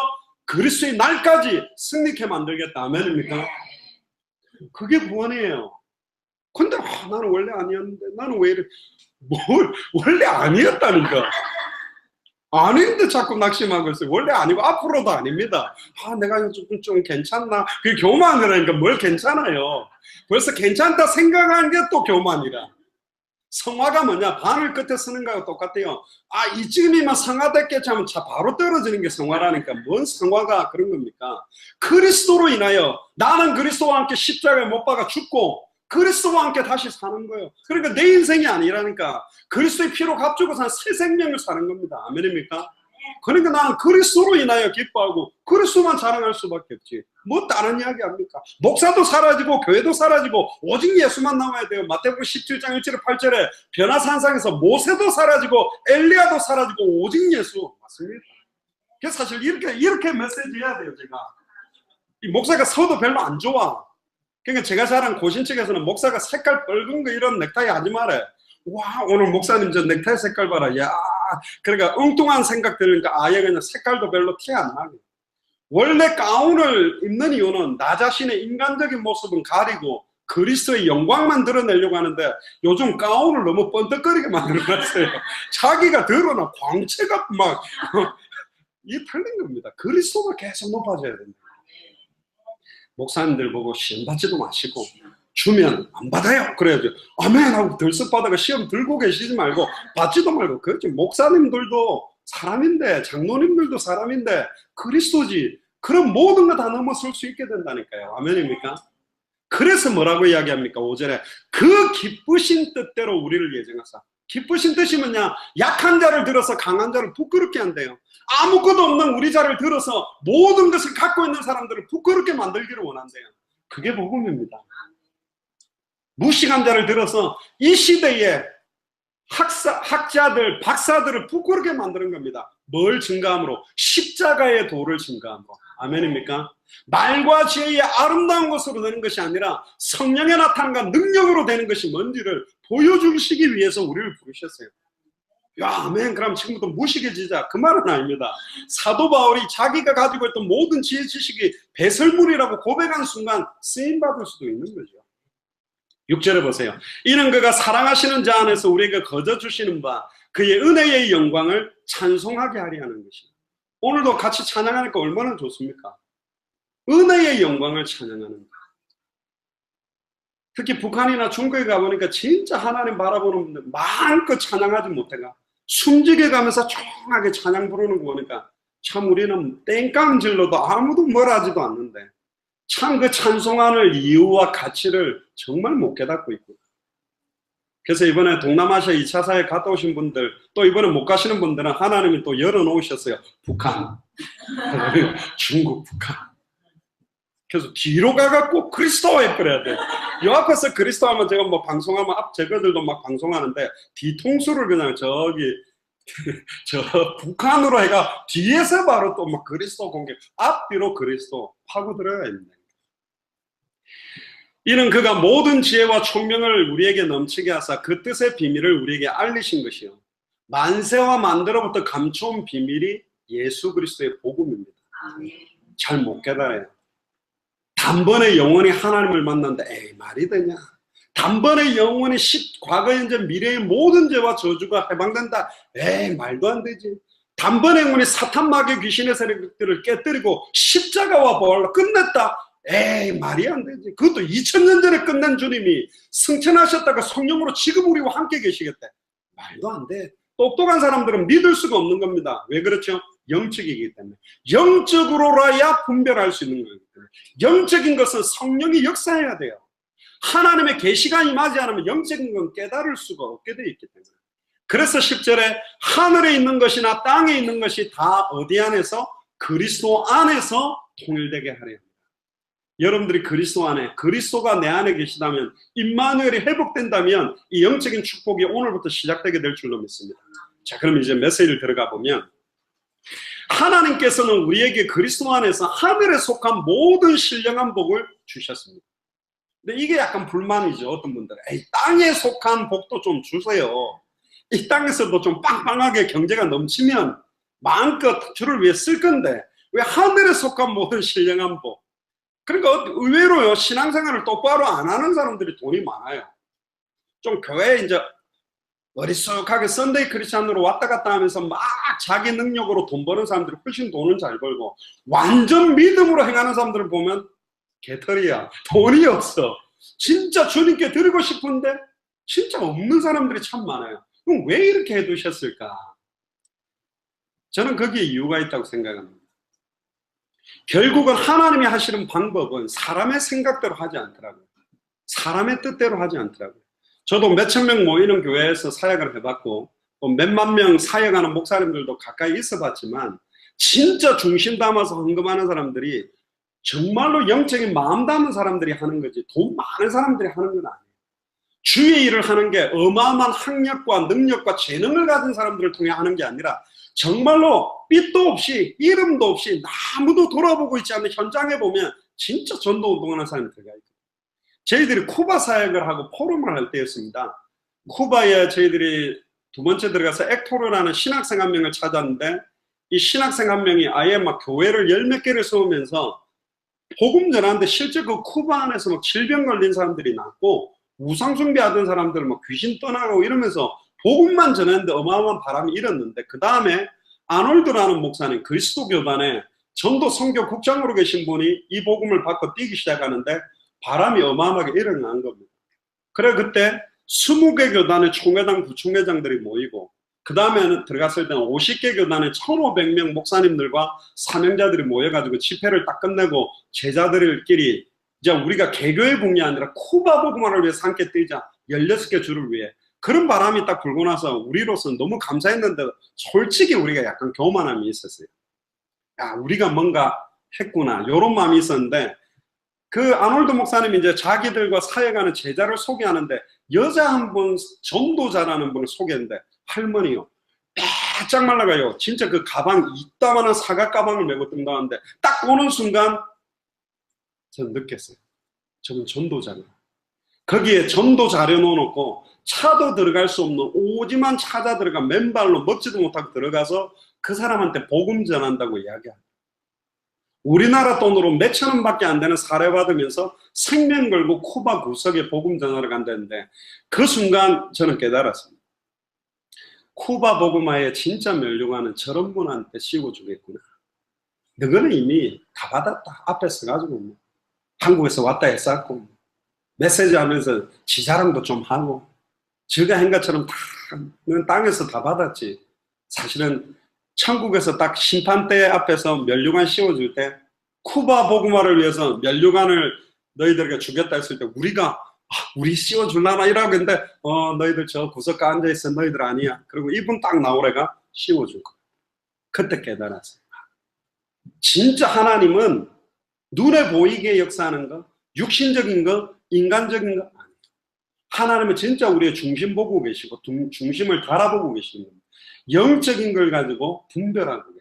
그리스도의 날까지 승리케 만들겠다. 아멘입니까? 그게 구원이에요. 근데 나는 원래 아니었는데 나는 왜 이래? 원래 아니었다니까. 아닌데 자꾸 낙심하고 있어요. 원래 아니고 앞으로도 아닙니다. 내가 좀 괜찮나? 그게 교만이라니까. 뭘 괜찮아요. 벌써 괜찮다 생각하는 게 또 교만이라. 성화가 뭐냐? 바늘 끝에 쓰는 거하고 똑같아요. 이쯤이면 성화됐겠지 하면 바로 떨어지는 게 성화라니까. 뭔 성화가 그런 겁니까? 그리스도로 인하여 나는 그리스도와 함께 십자가에 못 박아 죽고 그리스도와 함께 다시 사는 거예요. 그러니까 내 인생이 아니라니까. 그리스도의 피로 값주고 산 새 생명을 사는 겁니다. 아멘입니까? 그러니까 나는 그리스도로 인하여 기뻐하고 그리스도만 자랑할 수밖에 없지. 뭐 다른 이야기 합니까? 목사도 사라지고 교회도 사라지고 오직 예수만 남아야 돼요. 마태복음 17장 1절에 8절에 변화산상에서 모세도 사라지고 엘리야도 사라지고 오직 예수. 맞습니다. 그래서 사실 이렇게 메시지 해야 돼요. 제가 이 목사가 서도 별로 안 좋아. 그러니까 제가 잘한 고신 측에서는 목사가 색깔 빨간 거 이런 넥타이 하지 말아요. 와, 오늘 목사님 저 넥타이 색깔 봐라. 야, 그러니까 엉뚱한 생각 들으니까 아예 그냥 색깔도 별로 티 안 나게. 원래 가운을 입는 이유는 나 자신의 인간적인 모습은 가리고 그리스도의 영광만 드러내려고 하는데 요즘 가운을 너무 번뜩거리게 만들어놨어요. 자기가 드러나 광채가 막 이 틀린 겁니다. 그리스도가 계속 높아져야 된다. 목사님들 보고 시험 받지도 마시고 주면 안 받아요. 그래야죠. 아멘 하고 들썩 받아가 시험 들고 계시지 말고 받지도 말고. 그렇지. 목사님들도 사람인데 장로님들도 사람인데 그리스도지. 그럼 모든 거 다 넘어설 수 있게 된다니까요. 아멘입니까? 그래서 뭐라고 이야기합니까? 5절에 그 기쁘신 뜻대로 우리를 예정하사. 기쁘신 뜻이 뭐냐? 약한 자를 들어서 강한 자를 부끄럽게 한대요. 아무것도 없는 우리 자를 들어서 모든 것을 갖고 있는 사람들을 부끄럽게 만들기를 원한대요. 그게 복음입니다. 무식한 자를 들어서 이 시대에 학자들, 박사들을 부끄럽게 만드는 겁니다. 뭘 증가함으로? 십자가의 도를 증가함으로. 아멘입니까? 말과 지혜의 아름다운 것으로 되는 것이 아니라 성령의 나타남과 능력으로 되는 것이 뭔지를 보여주시기 위해서 우리를 부르셨어요. 야, 아멘. 그럼 지금부터 무식해지자. 그 말은 아닙니다. 사도 바울이 자기가 가지고 있던 모든 지혜 지식이 배설물이라고 고백한 순간 쓰임받을 수도 있는 거죠. 6절에 보세요. 이는 그가 사랑하시는 자 안에서 우리에게 거저 주시는 바 그의 은혜의 영광을 찬송하게 하려 하는 것입니다. 오늘도 같이 찬양하니까 얼마나 좋습니까? 은혜의 영광을 찬양하는 것. 특히 북한이나 중국에 가보니까 진짜 하나님 바라보는 분들 마음껏 찬양하지 못해가 숨지게 가면서 조용하게 찬양 부르는 거 보니까 참 우리는 땡깡질러도 아무도 뭘 하지도 않는데 참 그 찬송하는 이유와 가치를 정말 못 깨닫고 있고. 그래서 이번에 동남아시아 2차 사회 갔다 오신 분들, 또 이번에 못 가시는 분들은 하나님이 또 열어놓으셨어요. 북한, 중국, 북한. 그래서 뒤로 가갖고 그리스도에 그래야 돼. 이 앞에서 그리스도 하면 제가 뭐 방송하면 앞 제거들도 막 방송하는데 뒤통수를 그냥 저기 저 북한으로 해가 뒤에서 바로 또 막 그리스도 공개, 앞뒤로 그리스도 파고들어야 됩니다. 이는 그가 모든 지혜와 총명을 우리에게 넘치게 하사 그 뜻의 비밀을 우리에게 알리신 것이요 만세와 만대로부터 감춰온 비밀이 예수 그리스도의 복음입니다. 잘 못 깨달아요. 단번에 영원히 하나님을 만난다. 에이, 말이 되냐? 단번에 영원히 과거, 현재, 미래의 모든 죄와 저주가 해방된다. 에이, 말도 안 되지. 단번에 영원히 사탄, 마귀, 귀신의 세력들을 깨뜨리고 십자가와 부활로 끝냈다. 에이, 말이 안 되지. 그것도 2000년 전에 끝낸 주님이 승천하셨다가 성령으로 지금 우리와 함께 계시겠대. 말도 안 돼. 똑똑한 사람들은 믿을 수가 없는 겁니다. 왜 그렇죠? 영적이기 때문에. 영적으로라야 분별할 수 있는 거기 때문에. 영적인 것은 성령이 역사해야 돼요. 하나님의 계시가 임하지 않으면 영적인 건 깨달을 수가 없게 되어 있기 때문에. 그래서 10절에 하늘에 있는 것이나 땅에 있는 것이 다 어디 안에서? 그리스도 안에서 통일되게 하려 합니다. 여러분들이 그리스도 안에, 그리스도가 내 안에 계시다면, 임마누엘이 회복된다면 이 영적인 축복이 오늘부터 시작되게 될 줄로 믿습니다. 자, 그럼 이제 메시지를 들어가 보면 하나님께서는 우리에게 그리스도 안에서 하늘에 속한 모든 신령한 복을 주셨습니다. 근데 이게 약간 불만이죠. 어떤 분들은 에이, 땅에 속한 복도 좀 주세요. 이 땅에서도 좀 빵빵하게 경제가 넘치면 마음껏 주를 위해 쓸 건데 왜 하늘에 속한 모든 신령한 복. 그러니까 의외로요, 신앙생활을 똑바로 안 하는 사람들이 돈이 많아요. 좀 교회에 이제 어리숙하게 썬데이 크리스찬으로 왔다 갔다 하면서 막 자기 능력으로 돈 버는 사람들이 훨씬 돈은 잘 벌고, 완전 믿음으로 행하는 사람들을 보면 개털이야. 돈이 없어. 진짜 주님께 드리고 싶은데 진짜 없는 사람들이 참 많아요. 그럼 왜 이렇게 해두셨을까? 저는 거기에 이유가 있다고 생각합니다. 결국은 하나님이 하시는 방법은 사람의 생각대로 하지 않더라고요. 사람의 뜻대로 하지 않더라고요. 저도 몇천 명 모이는 교회에서 사역을 해봤고 몇만 명 사역하는 목사님들도 가까이 있어봤지만 진짜 중심 담아서 헌금하는 사람들이 정말로 영적인 마음 담은 사람들이 하는 거지 돈 많은 사람들이 하는 건 아니에요. 주의 일을 하는 게 어마어마한 학력과 능력과 재능을 가진 사람들을 통해 하는 게 아니라 정말로 빚도 없이 이름도 없이 아무도 돌아보고 있지 않는 현장에 보면 진짜 전도 운동하는 사람이 들어가 있거든요. 저희들이 쿠바 사역을 하고 포럼을 할 때였습니다. 쿠바에 저희들이 두 번째 들어가서 액토르라는 신학생 한 명을 찾았는데 이 신학생 한 명이 아예 막 교회를 열 몇 개를 세우면서 복음 전하는데 실제 그 쿠바 안에서 막 질병 걸린 사람들이 낫고 우상 숭배하던 사람들 막 귀신 떠나고 이러면서 복음만 전했는데 어마어마한 바람이 일었는데 그 다음에 아놀드라는 목사님 그리스도 교단에 전도 선교 국장으로 계신 분이 이 복음을 받고 뛰기 시작하는데 바람이 어마어마하게 일어난 겁니다. 그래 그때 20개 교단의 총회장, 부총회장들이 모이고 그 다음에는 들어갔을 때는 50개 교단의 1,500명 목사님들과 사명자들이 모여가지고 집회를 딱 끝내고 제자들끼리 이제 우리가 개교의 복이 아니라 쿠바 복음화를 위해서 함께 뛰자 16개 주를 위해 그런 바람이 딱 불고 나서 우리로서는 너무 감사했는데 솔직히 우리가 약간 교만함이 있었어요. 야 우리가 뭔가 했구나 이런 마음이 있었는데 그 아놀드 목사님이 이제 자기들과 사역하는 제자를 소개하는데 여자 한 분 전도자라는 분을 소개했는데 할머니요 바짝 말라가요. 진짜 그 가방 이따만한 사각 가방을 메고 뜬다는데 딱 보는 순간 저는 느꼈어요. 저는 전도자가 거기에 전도 자료 놓아놓고 차도 들어갈 수 없는 오지만 찾아 들어가 맨발로 먹지도 못하고 들어가서 그 사람한테 복음 전한다고 이야기합니다. 우리나라 돈으로 몇천 원밖에 안 되는 사례 받으면서 생명 걸고 쿠바 구석에 복음 전하러 간다는데 그 순간 저는 깨달았습니다. 쿠바 복음화에 진짜 멸류관은 저런 분한테 씌워주겠구나. 너는 이미 다 받았다. 앞에 서가지고 뭐 한국에서 왔다 했었고 메시지 하면서 지 자랑도 좀 하고 저가 한 것처럼 다 넌 땅에서 다 받았지. 사실은 천국에서 딱 심판대 앞에서 멸류관 씌워줄 때 쿠바 복음화를 위해서 멸류관을 너희들에게 주겠다 했을 때 우리가 우리 씌워줄라나 이러고 했는데 너희들 저 구석가 앉아있어 너희들 아니야. 그리고 이분 딱 나오래가 씌워줄 거야. 그때 깨달았어요. 진짜 하나님은 눈에 보이게 역사하는 거 육신적인 거 인간적인 거 아니에요. 하나님은 진짜 우리의 중심 보고 계시고 중심을 달아보고 계시는 겁니다. 영적인 걸 가지고 분별하고 계세요.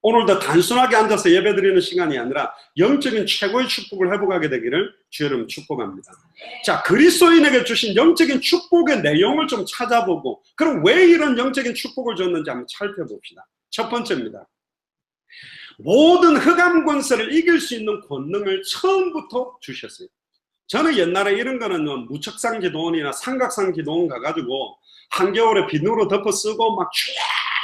오늘도 단순하게 앉아서 예배드리는 시간이 아니라 영적인 최고의 축복을 회복하게 되기를 주의 이름으로 축복합니다. 자, 그리스도인에게 주신 영적인 축복의 내용을 좀 찾아보고 그럼 왜 이런 영적인 축복을 줬는지 한번 살펴봅시다. 첫 번째입니다. 모든 흑암 권세를 이길 수 있는 권능을 처음부터 주셨어요. 저는 옛날에 이런 거는 무척상 기도원이나 삼각상 기도원 가가지고 한겨울에 비누로 덮어 쓰고 막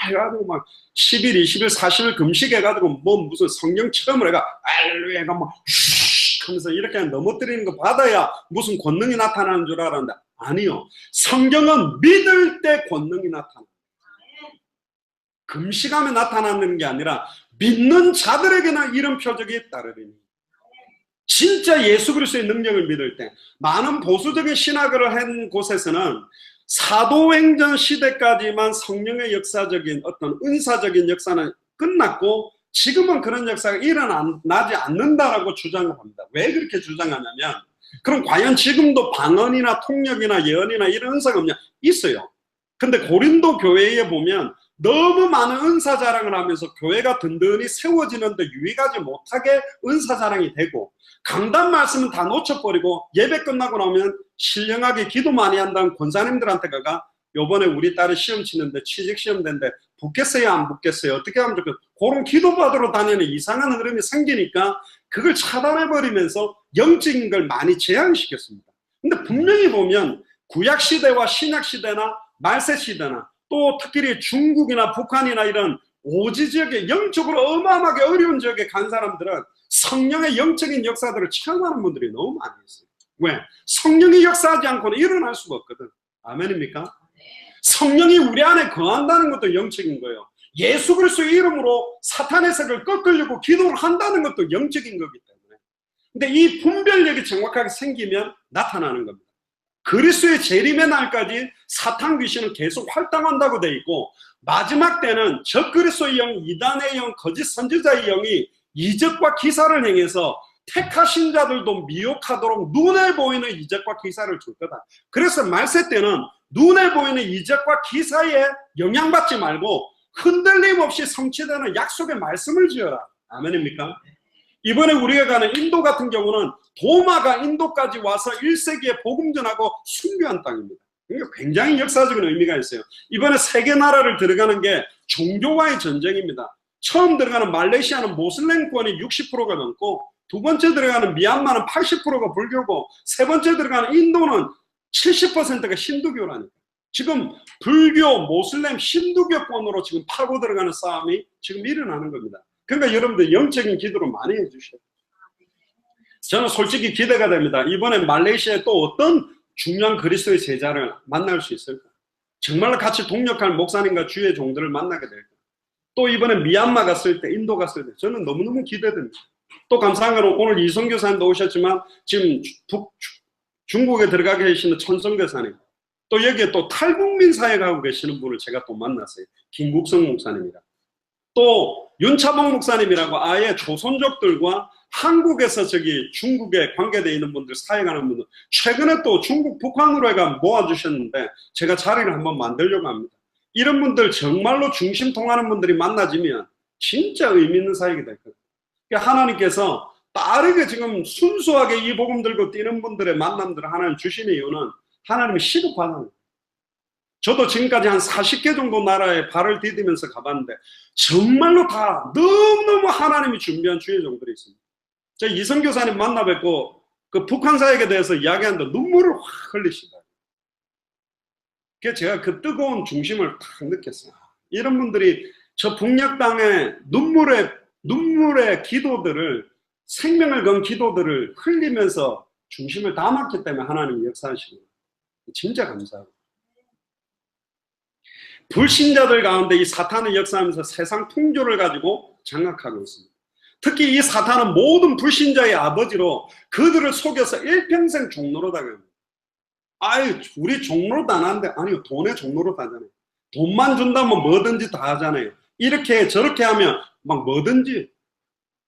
해가지고 막 10일, 20일, 40일 금식해가지고 뭐 무슨 성경 체험을 해가 알루야가 막 하면서 이렇게 넘어뜨리는 거 받아야 무슨 권능이 나타나는 줄 알았는데 아니요. 성경은 믿을 때 권능이 나타나. 금식하면 나타나는 게 아니라 믿는 자들에게나 이런 표적이 따르리니. 진짜 예수 그리스도의 능력을 믿을 때 많은 보수적인 신학을 한 곳에서는 사도행전 시대까지만 성령의 역사적인 어떤 은사적인 역사는 끝났고 지금은 그런 역사가 일어나지 않는다라고 주장을 합니다. 왜 그렇게 주장하냐면 그럼 과연 지금도 방언이나 통역이나 예언이나 이런 은사가 없냐? 있어요. 근데 고린도 교회에 보면 너무 많은 은사 자랑을 하면서 교회가 든든히 세워지는데 유익하지 못하게 은사 자랑이 되고 강단 말씀은 다 놓쳐버리고 예배 끝나고 나오면 신령하게 기도 많이 한다는 권사님들한테 가가 요번에 우리 딸이 시험 치는데 취직 시험 되는데 붙겠어요 안 붙겠어요 어떻게 하면 좋겠어요. 그런 기도받으러 다니는 이상한 흐름이 생기니까 그걸 차단해버리면서 영적인 걸 많이 제한시켰습니다. 근데 분명히 보면 구약시대와 신약시대나 말세시대나 또 특히 중국이나 북한이나 이런 오지 지역에 영적으로 어마어마하게 어려운 지역에 간 사람들은 성령의 영적인 역사들을 체험하는 분들이 너무 많이 있어요. 왜? 성령이 역사하지 않고는 일어날 수가 없거든. 아멘입니까? 성령이 우리 안에 거한다는 것도 영적인 거예요. 예수 그리스도의 이름으로 사탄의 색을 꺾으려고 기도를 한다는 것도 영적인 거기 때문에. 근데 이 분별력이 정확하게 생기면 나타나는 겁니다. 그리스도의 재림의 날까지 사탄 귀신은 계속 활동한다고 돼 있고 마지막 때는 적그리스도의 영, 이단의 영, 거짓 선지자의 영이 이적과 기사를 행해서 택하신 자들도 미혹하도록 눈에 보이는 이적과 기사를 줄 거다. 그래서 말세 때는 눈에 보이는 이적과 기사에 영향받지 말고 흔들림 없이 성취되는 약속의 말씀을 지어라. 아멘입니까? 이번에 우리가 가는 인도 같은 경우는 도마가 인도까지 와서 1세기에 복음 전하고 순교한 땅입니다. 그러니까 굉장히 역사적인 의미가 있어요. 이번에 세계 나라를 들어가는 게 종교와의 전쟁입니다. 처음 들어가는 말레이시아는 모슬렘권이 60%가 넘고 두 번째 들어가는 미얀마는 80%가 불교고 세 번째 들어가는 인도는 70%가 힌두교라니까. 지금 불교, 모슬렘, 힌두교권으로 지금 파고 들어가는 싸움이 지금 일어나는 겁니다. 그러니까 여러분들 영적인 기도를 많이 해주셔야 돼요. 저는 솔직히 기대가 됩니다. 이번에 말레이시아에 또 어떤 중요한 그리스도의 제자를 만날 수 있을까? 정말로 같이 동역할 목사님과 주의 종들을 만나게 될까? 또 이번에 미얀마 갔을 때, 인도 갔을 때 저는 너무너무 기대됩니다. 또 감사한 건 오늘 이성 교사님도 오셨지만 지금 중국에 들어가 계시는 천성 교사님 또 여기에 또 탈북민 사역하고 계시는 분을 제가 또 만났어요. 김국성 목사님이라. 또 윤차봉 목사님이라고 아예 조선족들과 한국에서 저기 중국에 관계되어 있는 분들 사역하는 분들 최근에 또 중국 북한으로 해가 모아주셨는데 제가 자리를 한번 만들려고 합니다. 이런 분들 정말로 중심 통하는 분들이 만나지면 진짜 의미 있는 사역이 될 거예요. 그러니까 하나님께서 빠르게 지금 순수하게 이 복음 들고 뛰는 분들의 만남들을 하나님 주시는 이유는 하나님이 시급하다는 거예요. 저도 지금까지 한 40개 정도 나라에 발을 디디면서 가봤는데 정말로 다 너무너무 하나님이 준비한 주의 종들이 있습니다. 제가 이성 교사님 만나 뵙고 그 북한 사역에 대해서 이야기하는데 눈물을 확 흘리시더라고요. 그래서 제가 그 뜨거운 중심을 딱 느꼈어요. 이런 분들이 저 북녘 땅에 눈물의 기도들을 생명을 건 기도들을 흘리면서 중심을 담았기 때문에 하나님이 역사하시는 거예요. 진짜 감사하고. 불신자들 가운데 이 사탄의 역사하면서 세상 풍조를 가지고 장악하고 있습니다. 특히 이 사탄은 모든 불신자의 아버지로 그들을 속여서 일평생 종로로 다닙니다. 아유, 우리 종로도 안 하는데, 아니요, 돈의 종로로 다잖아요. 돈만 준다면 뭐든지 다 하잖아요. 이렇게 저렇게 하면 막 뭐든지.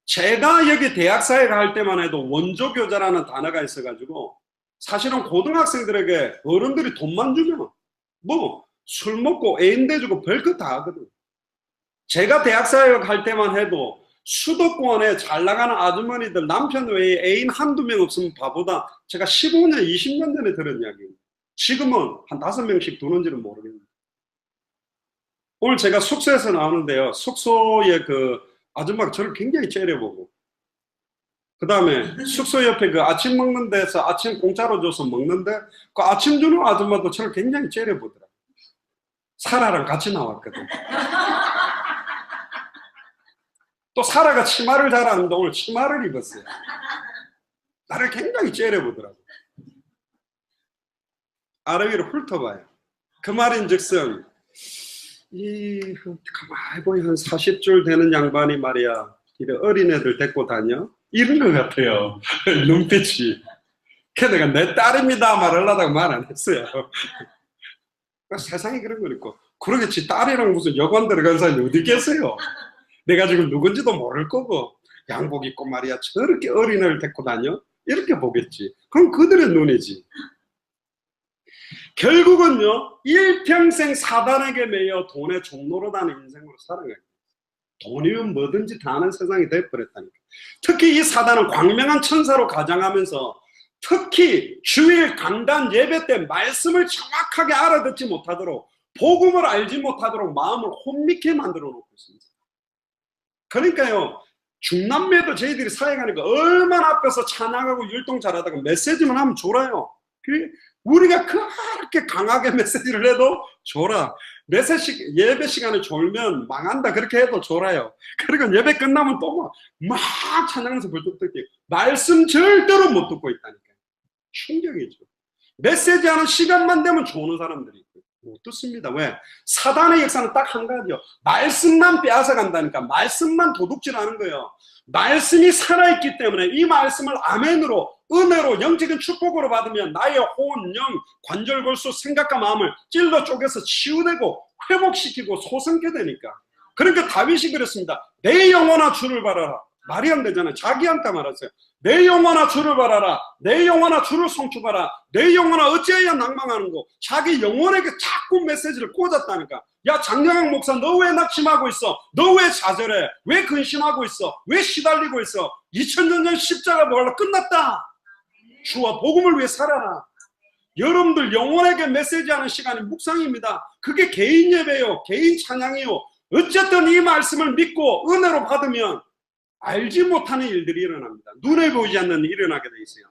제가 여기 대학 사회를 할 때만 해도 원조교자라는 단어가 있어가지고 사실은 고등학생들에게 어른들이 돈만 주면 뭐 술 먹고 애인 대주고 별것 다 하거든. 제가 대학 사회를 갈 때만 해도 수도권에 잘 나가는 아주머니들 남편 외에 애인 한두 명 없으면 바보다. 제가 15년, 20년 전에 들은 이야기입니다. 지금은 한 5명씩 두는지는 모르겠네요. 오늘 제가 숙소에서 나오는데요. 숙소에 그 아줌마가 저를 굉장히 째려보고 그 다음에 숙소 옆에 그 아침 먹는 데서 아침 공짜로 줘서 먹는데 그 아침 주는 아줌마도 저를 굉장히 째려보더라. 사라랑 같이 나왔거든. 또 사라가 치마를 잘 아는데 오늘 치마를 입었어요. 나를 굉장히 째려보더라고. 아래 위로 훑어봐요. 그 말인즉슨 가만히 보니 한 40줄 되는 양반이 말이야 이래 어린애들 데리고 다녀? 이런 것 같아요. 눈빛이. 그래서 내가 내 딸입니다 말하려다가 말 안 했어요. 세상에 그런 거 있고 그러겠지. 딸이랑 무슨 여관 들어간 사람이 어디 있겠어요. 내가 지금 누군지도 모를 거고 양복 입고 말이야 저렇게 어린애를 데리고 다녀? 이렇게 보겠지. 그럼 그들의 눈이지. 결국은요 일평생 사단에게 매여 돈의 종로로 다는 인생으로 살아가요. 돈이면 뭐든지 다 하는 세상이 돼버렸다니까. 특히 이 사단은 광명한 천사로 가장하면서 특히 주일 강단 예배 때 말씀을 정확하게 알아듣지 못하도록, 복음을 알지 못하도록 마음을 혼미케 만들어 놓고 있습니다. 그러니까요, 중남매도 저희들이 사역하니까 얼마나 앞에서 찬양하고 율동 잘하다가 메시지만 하면 졸아요. 우리가 그렇게 강하게 메시지를 해도 졸아. 예배 시간에 졸면 망한다 그렇게 해도 졸아요. 그리고 예배 끝나면 또 막 찬양해서 벌떡 뛰고 말씀 절대로 못 듣고 있다니까요. 충격이죠. 메시지 하는 시간만 되면 조는 사람들이 있고 못 듣습니다. 왜? 사단의 역사는 딱 한 가지요. 말씀만 빼앗아 간다니까. 말씀만 도둑질하는 거예요. 말씀이 살아있기 때문에 이 말씀을 아멘으로, 은혜로, 영적인 축복으로 받으면 나의 혼, 영, 관절, 골수, 생각과 마음을 찔러 쪼개서 치유되고 회복시키고 소성케 되니까. 그러니까 다윗이 그랬습니다. 내 영혼아 주를 바라라. 말이 안 되잖아요. 자기한테 말했어요. 내 영혼아 주를 바라라. 내 영혼아 주를 송축하라. 내 영혼아 어찌하여 낭망하는고. 자기 영혼에게 자꾸 메시지를 꽂았다니까. 야, 장영학 목사, 너 왜 낙심하고 있어? 너 왜 좌절해? 왜 근심하고 있어? 왜 시달리고 있어? 2000년 전 십자가 뭐라 끝났다. 주와 복음을 위해 살아라. 여러분들 영혼에게 메시지하는 시간이 묵상입니다. 그게 개인 예배요, 개인 찬양이요. 어쨌든 이 말씀을 믿고 은혜로 받으면 알지 못하는 일들이 일어납니다. 눈에 보이지 않는 일이 일어나게 돼 있어요.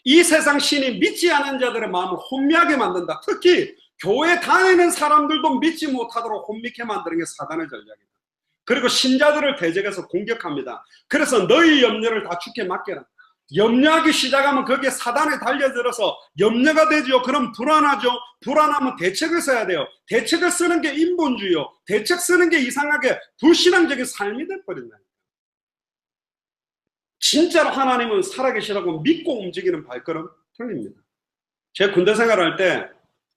이 세상 신이 믿지 않은 자들의 마음을 혼미하게 만든다. 특히 교회 다니는 사람들도 믿지 못하도록 혼미케 만드는 게 사단의 전략이다. 그리고 신자들을 대적해서 공격합니다. 그래서 너희 염려를 다 주께 맡겨라. 염려하기 시작하면 거기에 사단이 달려들어서 염려가 되죠. 그럼 불안하죠. 불안하면 대책을 써야 돼요. 대책을 쓰는 게 인본주의요. 대책 쓰는 게 이상하게 불신앙적인 삶이 돼버린다. 진짜로 하나님은 살아계시라고 믿고 움직이는 발걸음 틀립니다. 제가 군대 생활할 때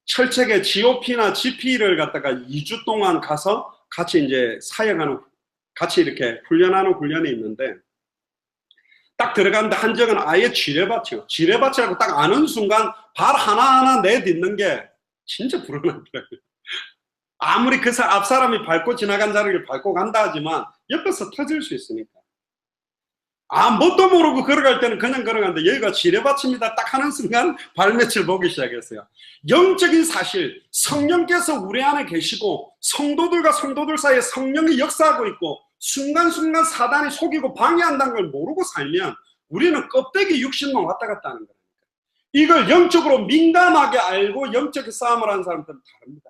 철책에 GOP나 GP를 갖다가 2주 동안 가서 같이 이제 사역하는, 같이 이렇게 훈련하는 훈련이 있는데, 딱 들어갔는데 한 적은 아예 지뢰밭이요. 지뢰밭이라고 딱 아는 순간 발 하나하나 내딛는 게 진짜 불안하더라고요. 아무리 그 앞 사람이 밟고 지나간 자리를 밟고 간다 하지만 옆에서 터질 수 있으니까. 뭣도 모르고 걸어갈 때는 그냥 걸어가는데 여기가 지뢰밭입니다. 딱 하는 순간 발밑을 보기 시작했어요. 영적인 사실, 성령께서 우리 안에 계시고 성도들과 성도들 사이에 성령이 역사하고 있고 순간순간 사단이 속이고 방해한다는 걸 모르고 살면 우리는 껍데기 육신만 왔다 갔다 하는 거예요. 이걸 영적으로 민감하게 알고 영적인 싸움을 하는 사람들은 다릅니다.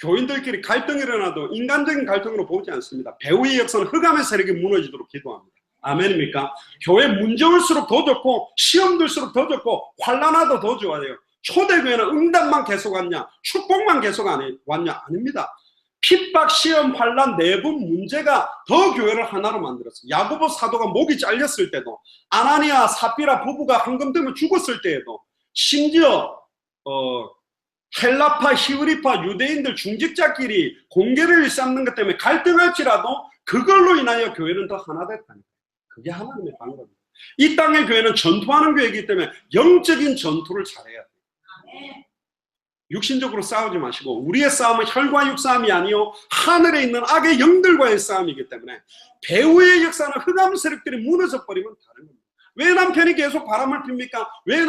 교인들끼리 갈등이 일어나도 인간적인 갈등으로 보지 않습니다. 배후의 역사는 흑암의 세력이 무너지도록 기도합니다. 아멘입니까? 교회 문제 올수록 더 좋고 시험 들수록 더 좋고 환난하도 더 좋아요. 초대교회는 응답만 계속 왔냐, 축복만 계속 왔냐? 아닙니다. 핍박, 시험, 환난, 내분 문제가 더 교회를 하나로 만들었어요. 야고보 사도가 목이 잘렸을 때도, 아나니아, 삽비라 부부가 황금 때문에 죽었을 때에도, 심지어 헬라파, 히브리파, 유대인들 중직자끼리 공개를 일삼는 것 때문에 갈등할지라도 그걸로 인하여 교회는 더 하나 됐다니. 그게 하나님의 방법입니다. 이 땅의 교회는 전투하는 교회이기 때문에 영적인 전투를 잘해야 돼요. 육신적으로 싸우지 마시고 우리의 싸움은 혈과 육 싸움이 아니요 하늘에 있는 악의 영들과의 싸움이기 때문에 배후의 역사는 흑암 세력들이 무너져 버리면 다른 겁니다. 왜 남편이 계속 바람을 핍니까? 왜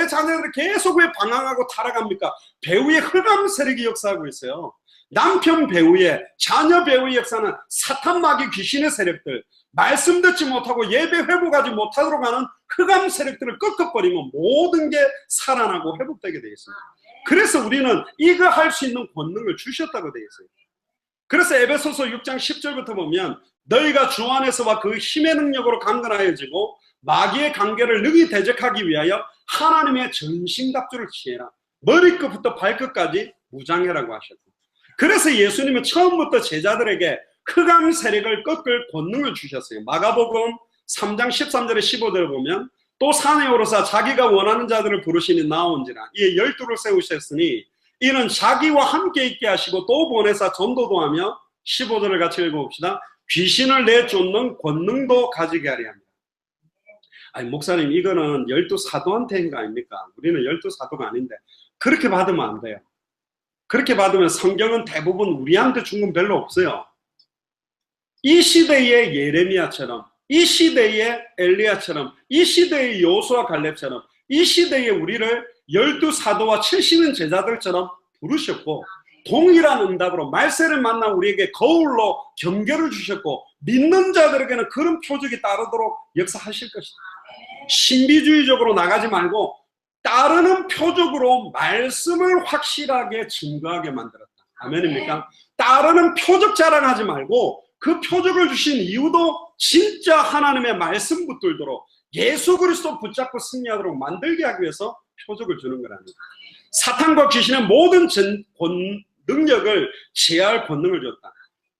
자녀들이 계속 왜 방황하고 타락합니까? 배후의 흑암 세력이 역사하고 있어요. 남편 배후의, 자녀 배후의 역사는 사탄 마귀 귀신의 세력들, 말씀 듣지 못하고 예배 회복하지 못하도록 하는 흑암 세력들을 꺾어버리면 모든 게 살아나고 회복되게 되어 있습니다. 그래서 우리는 이거 할 수 있는 권능을 주셨다고 되어 있어요. 그래서 에베소서 6장 10절부터 보면 너희가 주 안에서와 그 힘의 능력으로 강건하여지고 마귀의 관계를 능히 대적하기 위하여 하나님의 전신갑주를 취해라. 머리끝부터 발끝까지 무장해라고 하셨고, 그래서 예수님은 처음부터 제자들에게 흑암 세력을 꺾을 권능을 주셨어요. 마가복음 3장 13절에 15절을 보면 또 산에 오르사 자기가 원하는 자들을 부르시니 나온지라. 이에 12를 세우셨으니 이는 자기와 함께 있게 하시고 또 보내사 전도도 하며, 15절을 같이 읽어봅시다. 귀신을 내쫓는 권능도 가지게 하려 합니다. 아니 목사님 이거는 12사도한테인 거 아닙니까? 우리는 12사도가 아닌데. 그렇게 받으면 안 돼요. 그렇게 받으면 성경은 대부분 우리한테 준 건 별로 없어요. 이 시대의 예레미야처럼 이 시대의 엘리야처럼, 이 시대의 여호수아 갈렙처럼, 이 시대의 우리를 12사도와 70인 제자들처럼 부르셨고, 동일한 응답으로 말세를 만나 우리에게 거울로 경계를 주셨고, 믿는 자들에게는 그런 표적이 따르도록 역사하실 것이다. 신비주의적으로 나가지 말고 따르는 표적으로 말씀을 확실하게 증거하게 만들었다. 아멘입니까? 따르는 표적 자랑하지 말고 그 표적을 주신 이유도 진짜 하나님의 말씀 붙들도록 예수 그리스도 붙잡고 승리하도록 만들게 하기 위해서 표적을 주는 거랍니다. 사탄과 귀신의 모든 능력을 제할 권능을 줬다.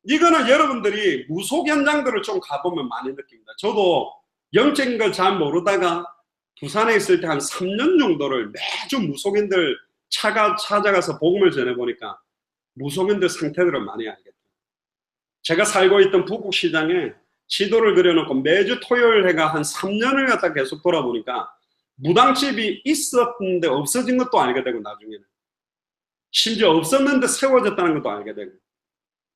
이거는 여러분들이 무속 현장들을 좀 가보면 많이 느낍니다. 저도 영적인 걸 잘 모르다가 부산에 있을 때 한 3년 정도를 매주 무속인들 찾아가서 복음을 전해보니까 무속인들 상태들을 많이 알겠다. 제가 살고 있던 부곡시장에 지도를 그려놓고 매주 토요일 해가 한 3년을 갖다 계속 돌아보니까 무당집이 있었는데 없어진 것도 알게 되고, 나중에는 심지어 없었는데 세워졌다는 것도 알게 되고,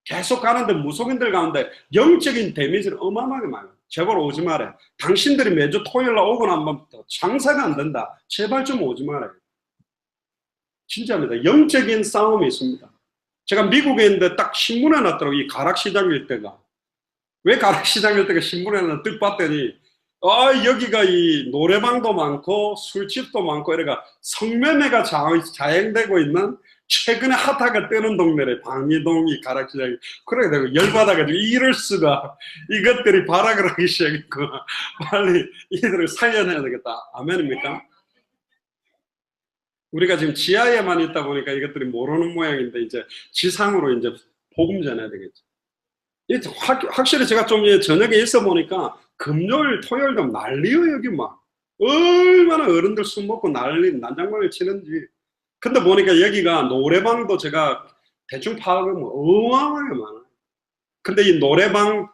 계속 가는데 무속인들 가운데 영적인 데미지를 어마어마하게 많이. 제발 오지 마라. 당신들이 매주 토요일 날 오고 나면부터 장사가 안 된다. 제발 좀 오지 마라. 진짜입니다. 영적인 싸움이 있습니다. 제가 미국에 있는데 딱 신문에 났더라고요. 이 가락시장 일대가. 왜 가락시장 일대가 신문에 났나 뜩 봤더니 여기가 이 노래방도 많고 술집도 많고 이래가 성매매가 자행되고 있는 최근에 핫하게 뜨는 동네래. 방이동이 가락시장이. 그래 내가 열받아가지고 이럴 수가, 이것들이 발악을 하기 시작했고 빨리 이들을 살려내야 되겠다. 아멘입니까? 우리가 지금 지하에만 있다 보니까 이것들이 모르는 모양인데 이제 지상으로 이제 복음 전해야 되겠죠. 확실히 제가 좀 저녁에 있어 보니까 금요일 토요일도 난리요. 여기 막 얼마나 어른들 술 먹고 난장판을 치는지. 근데 보니까 여기가 노래방도 제가 대충 파악하면 어마어마하게 많아요. 근데 이 노래방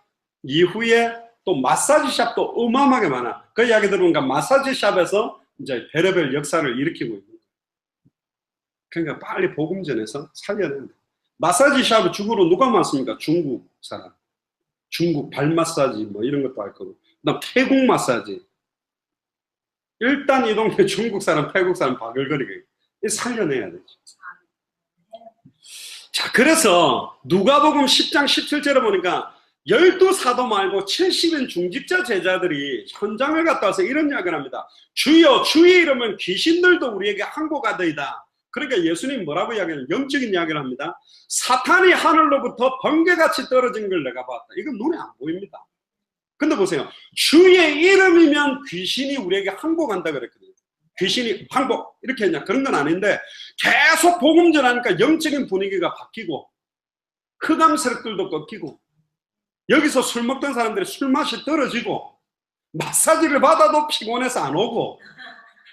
이후에 또 마사지샵도 어마어마하게 많아. 그 이야기 들어보니까 마사지샵에서 이제 별의별 역사를 일으키고 있는 거예요. 그러니까 빨리 복음 전해서 살려야 된다. 마사지샵 주구로 누가 많습니까? 중국 사람. 중국 발 마사지 뭐 이런 것도 할 거고. 그다음 태국 마사지. 일단 이 동네 중국 사람, 태국 사람 바글거리게 살려내야 되죠. 자, 그래서 누가복음 10장 17절에 보니까 12사도 말고 70인 중직자 제자들이 현장을 갔다 와서 이런 이야기를 합니다. 주여, 주의 이름은 귀신들도 우리에게 항복하더이다. 그러니까 예수님 뭐라고 이야기하냐면 영적인 이야기를 합니다. 사탄이 하늘로부터 번개같이 떨어진 걸 내가 봤다. 이건 눈에 안 보입니다. 근데 보세요. 주의 이름이면 귀신이 우리에게 항복한다 그랬거든요. 귀신이 항복 이렇게 했냐? 그런 건 아닌데 계속 복음 전하니까 영적인 분위기가 바뀌고 흑암 세력들도 꺾이고 여기서 술 먹던 사람들이 술맛이 떨어지고 마사지를 받아도 피곤해서 안 오고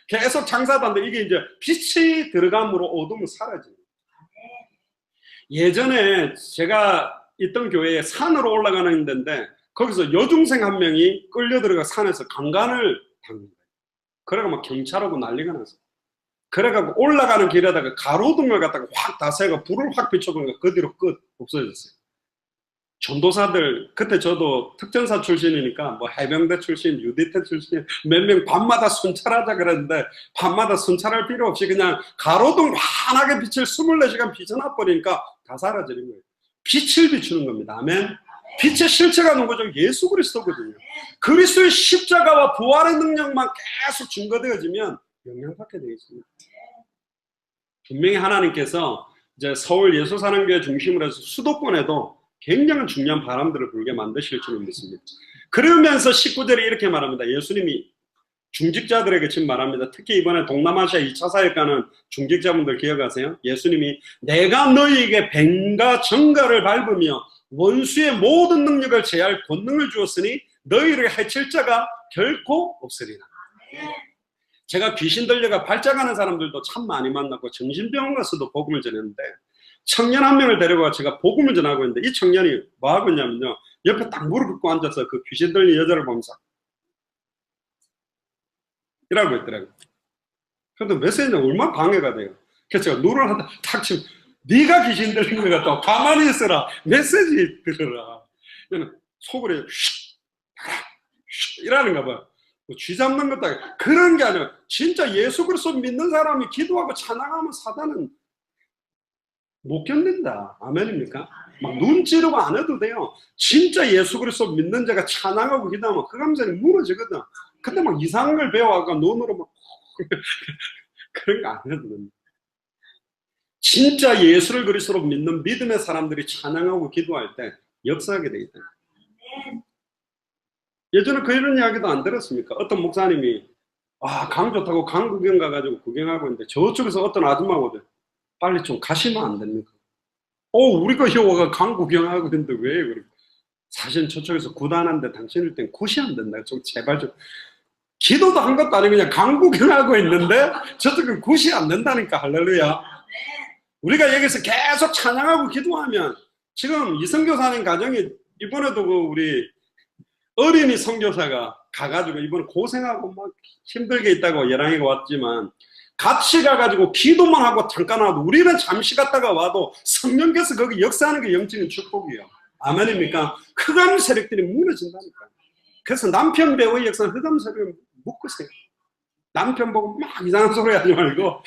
계속 장사도 안 돼. 이게 이제 빛이 들어감으로 어둠은 사라집니다. 예전에 제가 있던 교회에 산으로 올라가는 데인데 거기서 여중생 한 명이 끌려 들어가 산에서 강간을 당합니다. 그래가 막 경찰하고 난리가 났어. 그래가지고 올라가는 길에다가 가로등을 갖다가 확 다세고 불을 확 비춰보니까 그 뒤로 끝 없어졌어요. 전도사들, 그때 저도 특전사 출신이니까 뭐 해병대 출신, 유디태 출신 몇 명 밤마다 순찰하자 그랬는데 밤마다 순찰할 필요 없이 그냥 가로등 환하게 빛을 24시간 비춰놔버리니까 다 사라지는 거예요. 빛을 비추는 겁니다. 아멘. 빛의 실체가 누구죠? 예수 그리스도거든요. 그리스도의 십자가와 부활의 능력만 계속 증거되어지면 영향받게 되어 있습니다. 분명히 하나님께서 이제 서울 예수사랑교회 중심으로 해서 수도권에도 굉장히 중요한 바람들을 불게 만드실 줄 믿습니다. 그러면서 19절에 이렇게 말합니다. 예수님이 중직자들에게 지금 말합니다. 특히 이번에 동남아시아 2차 사역 가는 중직자분들 기억하세요? 예수님이 내가 너희에게 뱀과 정갈을 밟으며 원수의 모든 능력을 제할 권능을 주었으니 너희를 해칠 자가 결코 없으리라. 제가 귀신 들려가 발작하는 사람들도 참 많이 만났고 정신병원 가서도 복음을 전했는데 청년 한 명을 데려가 제가 복음을 전하고 있는데 이 청년이 뭐 하고 있냐면요. 옆에 딱 무릎 꿇고 앉아서 그 귀신 들린 여자를 보면서 이라고 있더라고요. 근데 메시지는 얼마나 방해가 돼요. 그래서 제가 눈을 한다 탁 치면 네가 귀신 들린 것 같다고 가만히 있어라. 메시지 들어라. 속으로 이라는가 봐요. 뭐 쥐 잡는 것도 아니고 그런 게 아니라 진짜 예수 그리스도 믿는 사람이 기도하고 찬양하면 사단은 못 견딘다. 아멘입니까? 막 눈 찌르고 안 해도 돼요. 진짜 예수 그리스도 믿는 자가 찬양하고 기도하면 그 감정이 무너지거든. 근데 막 이상한 걸 배워갖고 눈으로 막 그런 거 안 해도 됩니다. 진짜 예수를 그리스도로 믿는 믿음의 사람들이 찬양하고 기도할 때 역사하게 되겠다. 예전에 그런 이야기도 안 들었습니까? 어떤 목사님이 강 좋다고 강 구경 가가지고 구경하고 있는데 저쪽에서 어떤 아줌마가 오대. 빨리 좀 가시면 안 됩니까? 우리가 여와가 강 구경하고 있는데 왜 그래? 사실 저쪽에서 굿하는데 당신일 땐 굿이 안 된다. 좀 제발 좀. 기도도 한 것도 아니고 그냥 강 구경하고 있는데 저쪽은 굿이 안 된다니까. 할렐루야. 우리가 여기서 계속 찬양하고 기도하면 지금 이 선교사님 가정이 이번에도 우리 어린이 선교사가 가가지고 이번에 고생하고 막 힘들게 있다고 예랑이가 왔지만 같이 가가지고 기도만 하고 잠깐 와도 우리는 잠시 갔다가 와도 성령께서 거기 역사하는 게 영적인 축복이에요. 아멘입니까? 흑암 세력들이 무너진다니까. 그래서 남편 배우의 역사는 흑암 세력을 묶으세요. 남편 보고 막 이상한 소리 하지 말고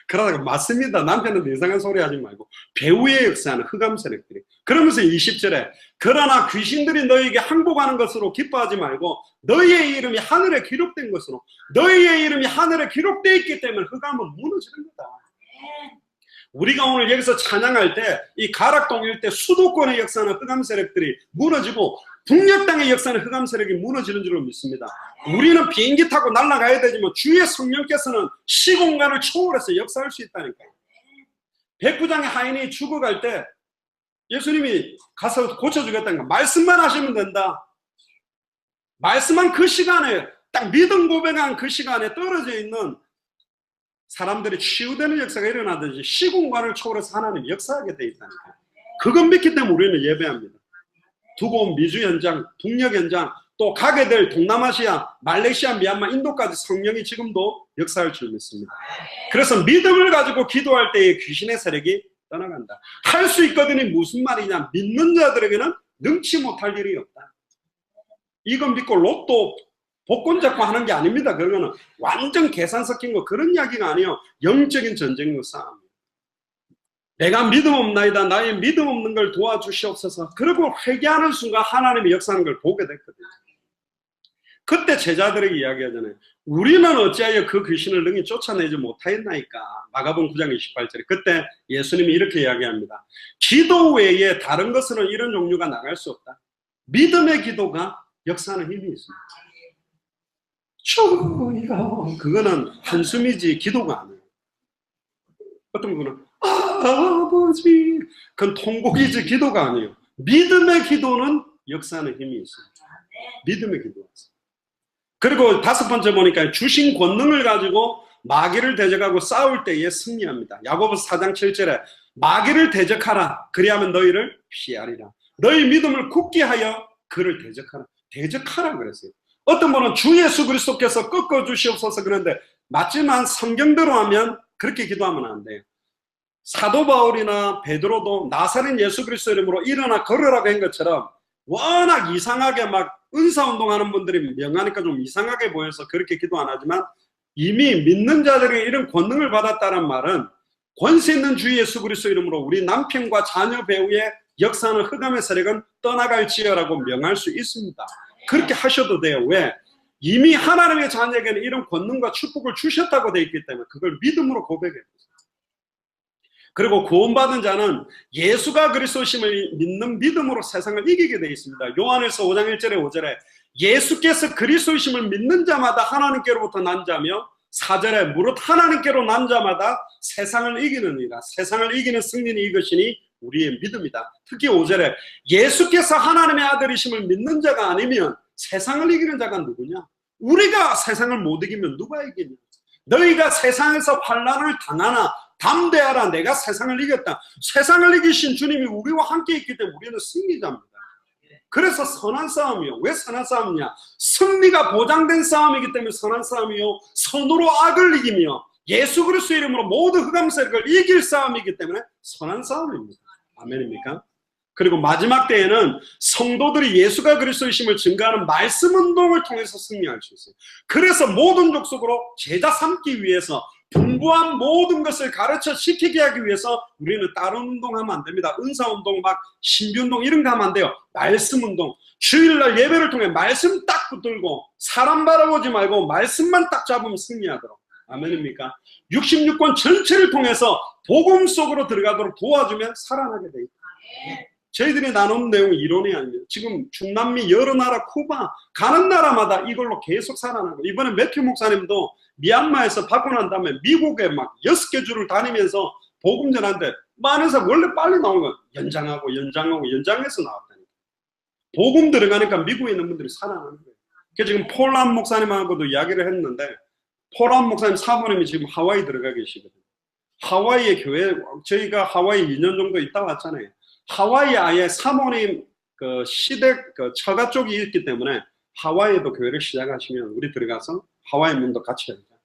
그러다가 맞습니다. 남편은 이상한 소리 하지 말고 배우의 역사는 흑암 세력들이. 그러면서 20절에 그러나 귀신들이 너에게 항복하는 것으로 기뻐하지 말고 너희의 이름이 하늘에 기록된 것으로 너희의 이름이 하늘에 기록되어 있기 때문에 흑암은 무너지는 거다. 우리가 오늘 여기서 찬양할 때 이 가락동 일대 수도권의 역사는 흑암 세력들이 무너지고 북녘 땅의 역사는 흑암 세력이 무너지는 줄로 믿습니다. 우리는 비행기 타고 날아가야 되지만 주의 성령께서는 시공간을 초월해서 역사할 수 있다니까요. 백부장의 하인이 죽어갈 때 예수님이 가서 고쳐주겠다니까. 말씀만 하시면 된다. 말씀한 그 시간에 딱 믿음 고백한 그 시간에 떨어져 있는 사람들이 치유되는 역사가 일어나듯이 시공간을 초월해서 하나님이 역사하게 돼 있다니까요. 그건 믿기 때문에 우리는 예배합니다. 두고 온 미주 현장, 북녘 현장, 또 가게 될 동남아시아, 말레이시아, 미얀마, 인도까지 성령이 지금도 역사할 줄 믿습니다. 그래서 믿음을 가지고 기도할 때에 귀신의 세력이 떠나간다. 할 수 있거든이 무슨 말이냐? 믿는 자들에게는 능치 못할 일이 없다. 이건 믿고 로또 복권 잡고 하는 게 아닙니다. 그거는 완전 계산 섞인 거 그런 이야기가 아니에요. 영적인 전쟁의 싸움. 내가 믿음 없나이다. 나의 믿음 없는 걸 도와주시옵소서. 그리고 회개하는 순간 하나님의 역사하는 걸 보게 됐거든요. 그때 제자들에게 이야기하잖아요. 우리는 어찌하여 그 귀신을 능히 쫓아내지 못하였나이까. 마가복음 9장 28절에 그때 예수님이 이렇게 이야기합니다. 기도 외에 다른 것으로는 이런 종류가 나갈 수 없다. 믿음의 기도가 역사하는 힘이 있습니다. 주여, 그거는 한숨이지 기도가 아니에요. 어떤 분은 아버지, 그건 통곡이지 기도가 아니에요. 믿음의 기도는 역사하는 힘이 있어요. 믿음의 기도가 있어요. 그리고 다섯 번째 보니까 주신 권능을 가지고 마귀를 대적하고 싸울 때에 승리합니다. 야고보서 4장 7절에 마귀를 대적하라. 그리하면 너희를 피하리라. 너희 믿음을 굳게 하여 그를 대적하라. 대적하라 그랬어요. 어떤 분은 주 예수 그리스도께서 꺾어 주시옵소서 그런데 맞지만 성경대로 하면 그렇게 기도하면 안 돼요. 사도 바울이나 베드로도 나사렛 예수 그리스도 이름으로 일어나 걸으라고 한 것처럼 워낙 이상하게 막 은사운동하는 분들이 명하니까 좀 이상하게 보여서 그렇게 기도 안 하지만 이미 믿는 자들이 이런 권능을 받았다는 말은 권세 있는 주 예수 그리스도 이름으로 우리 남편과 자녀 배우의 역사는 흑암의 세력은 떠나갈지어라고 명할 수 있습니다. 그렇게 하셔도 돼요. 왜? 이미 하나님의 자녀에게는 이런 권능과 축복을 주셨다고 되어 있기 때문에 그걸 믿음으로 고백해요. 그리고 구원받은 자는 예수가 그리스도심을 믿는 믿음으로 세상을 이기게 되어 있습니다. 요한일서 5장 1절에 5절에 예수께서 그리스도심을 믿는 자마다 하나님께로부터 난 자며 4절에 무릇 하나님께로 난 자마다 세상을 이기느니라. 세상을 이기는 승리는 이것이니 우리의 믿음이다. 특히 5절에 예수께서 하나님의 아들이심을 믿는 자가 아니면 세상을 이기는 자가 누구냐? 우리가 세상을 못 이기면 누가 이기냐? 너희가 세상에서 환난을 당하나 담대하라. 내가 세상을 이겼다. 세상을 이기신 주님이 우리와 함께 있기 때문에 우리는 승리자입니다. 그래서 선한 싸움이요. 왜 선한 싸움이냐? 승리가 보장된 싸움이기 때문에 선한 싸움이요. 선으로 악을 이기며 예수 그리스도 이름으로 모든 흑암 세력을 이길 싸움이기 때문에 선한 싸움입니다. 아멘입니까? 그리고 마지막 때에는 성도들이 예수가 그리스도이심을 증거하는 말씀 운동을 통해서 승리할 수 있어요. 그래서 모든 족속으로 제자 삼기 위해서 풍부한 모든 것을 가르쳐 시키게 하기 위해서 우리는 다른 운동하면 안 됩니다. 은사 운동, 막 신비 운동 이런 거 하면 안 돼요. 말씀 운동. 주일날 예배를 통해 말씀 딱 붙들고 사람 바라보지 말고 말씀만 딱 잡으면 승리하도록. 아멘입니까? 66권 전체를 통해서 복음 속으로 들어가도록 도와주면 살아나게 돼 있다. 저희들이 나눈 내용은 이론이 아닙니다. 지금 중남미 여러 나라, 쿠바 가는 나라마다 이걸로 계속 살아나고, 이번에 매튜 목사님도 미얀마에서 받고 난 다음에 미국에 막 6개 주를 다니면서 복음 전하는데 많은 사람 원래 빨리 나오는 거 연장해서 나왔다니까. 복음 들어가니까 미국에 있는 분들이 살아나는 거예요. 그래서 지금 폴란 목사님하고도 이야기를 했는데, 폴란 목사님 사모님이 지금 하와이 들어가 계시거든요. 하와이의 교회, 저희가 하와이 2년 정도 있다 왔잖아요. 하와이 아예 사모님 그 시댁 그 처가 쪽이 있기 때문에 하와이에도 교회를 시작하시면 우리 들어가서 하와이 문도 같이 해야 돼요.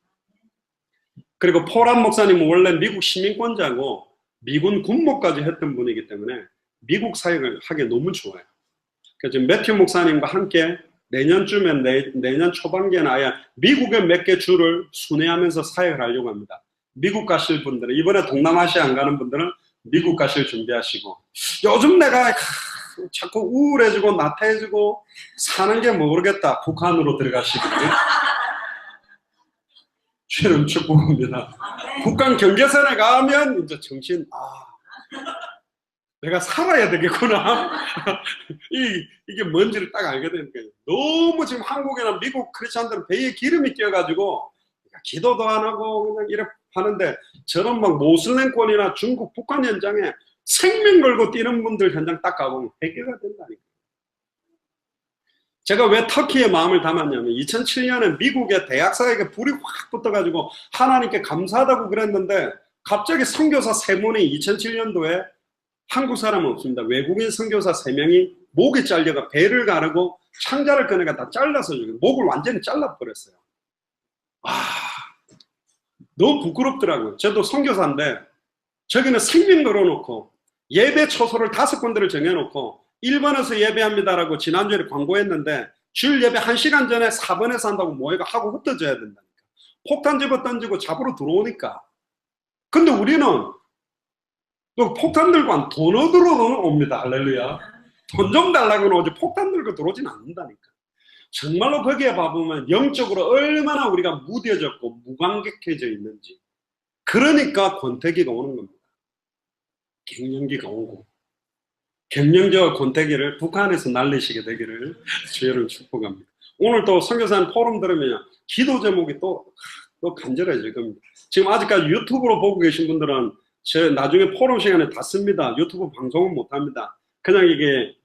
그리고 폴란 목사님은 원래 미국 시민권자고 미군 군목까지 했던 분이기 때문에 미국 사역을 하기 너무 좋아요. 그래서 지금 매튜 목사님과 함께 내년쯤엔 내년 초반기에는 아예 미국의 몇 개 주를 순회하면서 사역을 하려고 합니다. 미국 가실 분들은, 이번에 동남아시아 안 가는 분들은 미국 가실 준비하시고, 요즘 내가 자꾸 우울해지고 나태해지고 사는 게 모르겠다, 북한으로 들어가시거든요. 주님 축복합니다. 북한 경계선에 가면 이제 정신, 내가 살아야 되겠구나. 이게 뭔지를 딱 알게 되니까. 너무 지금 한국이나 미국 크리스찬들은 배에 기름이 끼어가지고 기도도 안 하고 그냥 이렇게 하는데, 저는 막 모슬렘권이나 중국, 북한 현장에 생명 걸고 뛰는 분들 현장 딱 가보면 해결가 된다니까. 제가 왜 터키에 마음을 담았냐면, 2007년에 미국의 대학사에게 불이 확 붙어가지고 하나님께 감사하다고 그랬는데, 갑자기 선교사 3분이 2007년도에 한국 사람은 없습니다. 외국인 선교사 3명이 목이 잘려가 배를 가르고 창자를 꺼내가 다 잘라서 목을 완전히 잘라버렸어요. 너무 부끄럽더라고요. 저도 선교사인데 저기는 생명 걸어놓고 예배 초소를 5군데를 정해놓고 1번에서 예배합니다라고 지난주에 광고했는데, 주일 예배 1시간 전에 4번에서 한다고 모여가 하고 흩어져야 된다니까. 폭탄 집어 던지고 잡으러 들어오니까. 근데 우리는 또 폭탄 들고 돈 얻으러 옵니다. 할렐루야. 돈 좀 달라고 오지 폭탄 들고 들어오진 않는다니까. 정말로 거기에 봐보면 영적으로 얼마나 우리가 무뎌졌고 무감격해져 있는지. 그러니까 권태기가 오는 겁니다. 갱년기가 오고, 갱년기와 권태기를 북한에서 날리시게 되기를 주여를 축복합니다. 오늘 또 선교사님 포럼 들으면 기도 제목이 또 간절해질 겁니다. 지금 아직까지 유튜브로 보고 계신 분들은 나중에 포럼 시간에 다 씁니다. 유튜브 방송은 못합니다. 그냥 이게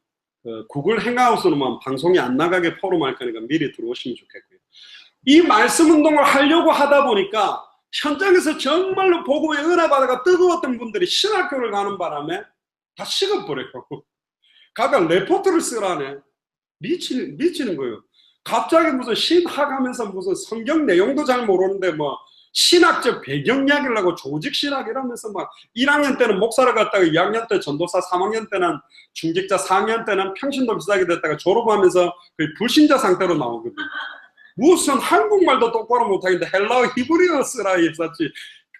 구글 행아웃으로만 방송이 안 나가게 포럼 할 거니까 미리 들어오시면 좋겠고요. 이 말씀 운동을 하려고 하다 보니까 현장에서 정말로 복음의 은혜 받아가 뜨거웠던 분들이 신학교를 가는 바람에 다 식어버려요. 가가 레포트를 쓰라네. 미치는 거예요. 갑자기 무슨 신학하면서 무슨 성경 내용도 잘 모르는데 뭐 신학적 배경 이야기를 하고 조직 신학 이러면서 막 1학년 때는 목사를 갔다가 2학년 때 전도사, 3학년 때는 중직자, 4학년 때는 평신도 비슷하게 됐다가 졸업하면서 거의 불신자 상태로 나오거든요. 무슨 한국말도 똑바로 못하겠는데 헬라어 히브리어 쓰라 했었지.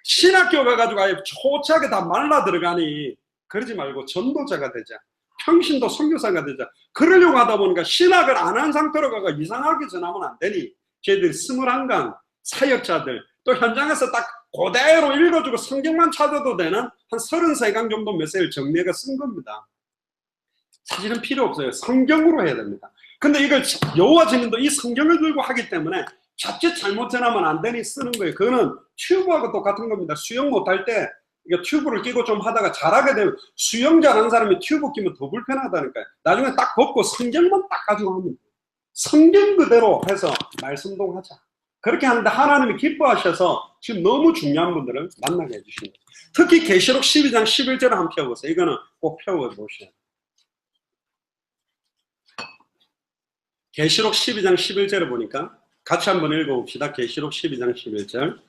신학교 가가지고 아예 초췌하게 다 말라 들어가니 그러지 말고 전도자가 되자. 평신도 선교사가 되자. 그러려고 하다 보니까 신학을 안 한 상태로 가가 이상하게 전하면 안 되니 저희들이 21강 사역자들 또 현장에서 딱 그대로 읽어주고 성경만 찾아도 되는 한 33강 정도 메시지를 정리해가 쓴 겁니다. 사실은 필요 없어요. 성경으로 해야 됩니다. 근데 이걸 여호와 증인도 이 성경을 들고 하기 때문에 자칫 잘못 전하면 안 되니 쓰는 거예요. 그거는 튜브하고 똑같은 겁니다. 수영 못할 때 이거 튜브를 끼고 좀 하다가 잘하게 되면 수영 잘하는 사람이 튜브 끼면 더 불편하다니까요. 나중에 딱 벗고 성경만 딱 가지고 하면 돼요. 성경 그대로 해서 말씀동하자. 그렇게 하는데 하나님이 기뻐하셔서 지금 너무 중요한 분들을 만나게 해주십니다. 특히 계시록 12장 11절을 한번 펴보세요. 이거는 꼭 펴보셔야 돼요. 계시록 12장 11절을 보니까 같이 한번 읽어봅시다. 계시록 12장 11절.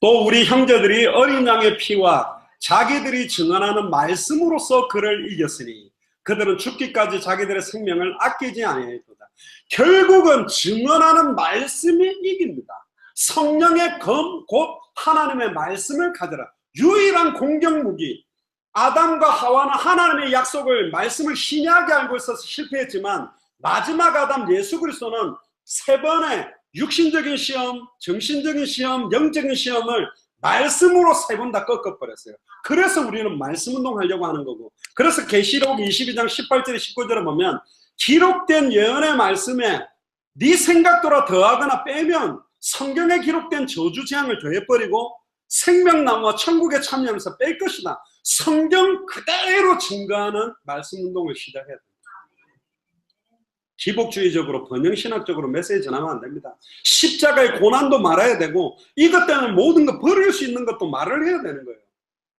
또 우리 형제들이 어린 양의 피와 자기들이 증언하는 말씀으로써 그를 이겼으니 그들은 죽기까지 자기들의 생명을 아끼지 아니하였도다. 결국은 증언하는 말씀이 이깁니다. 성령의 검, 곧 하나님의 말씀을 가져라. 유일한 공격 무기. 아담과 하와는 하나님의 약속을, 말씀을 희미하게 알고 있어서 실패했지만 마지막 아담 예수 그리스도는 3번의 육신적인 시험, 정신적인 시험, 영적인 시험을 말씀으로 3번 다 꺾어버렸어요. 그래서 우리는 말씀 운동하려고 하는 거고, 그래서 계시록 22장 18절에 19절에 보면 기록된 예언의 말씀에 네 생각대로 더하거나 빼면 성경에 기록된 저주 재앙을 더해버리고 생명나무와 천국에 참여하면서 뺄 것이다. 성경 그대로 증거하는 말씀 운동을 시작해야 됩니다. 기복주의적으로 번영신학적으로 메시지 전하면 안 됩니다. 십자가의 고난도 말해야 되고 이것 때문에 모든 거 버릴 수 있는 것도 말을 해야 되는 거예요.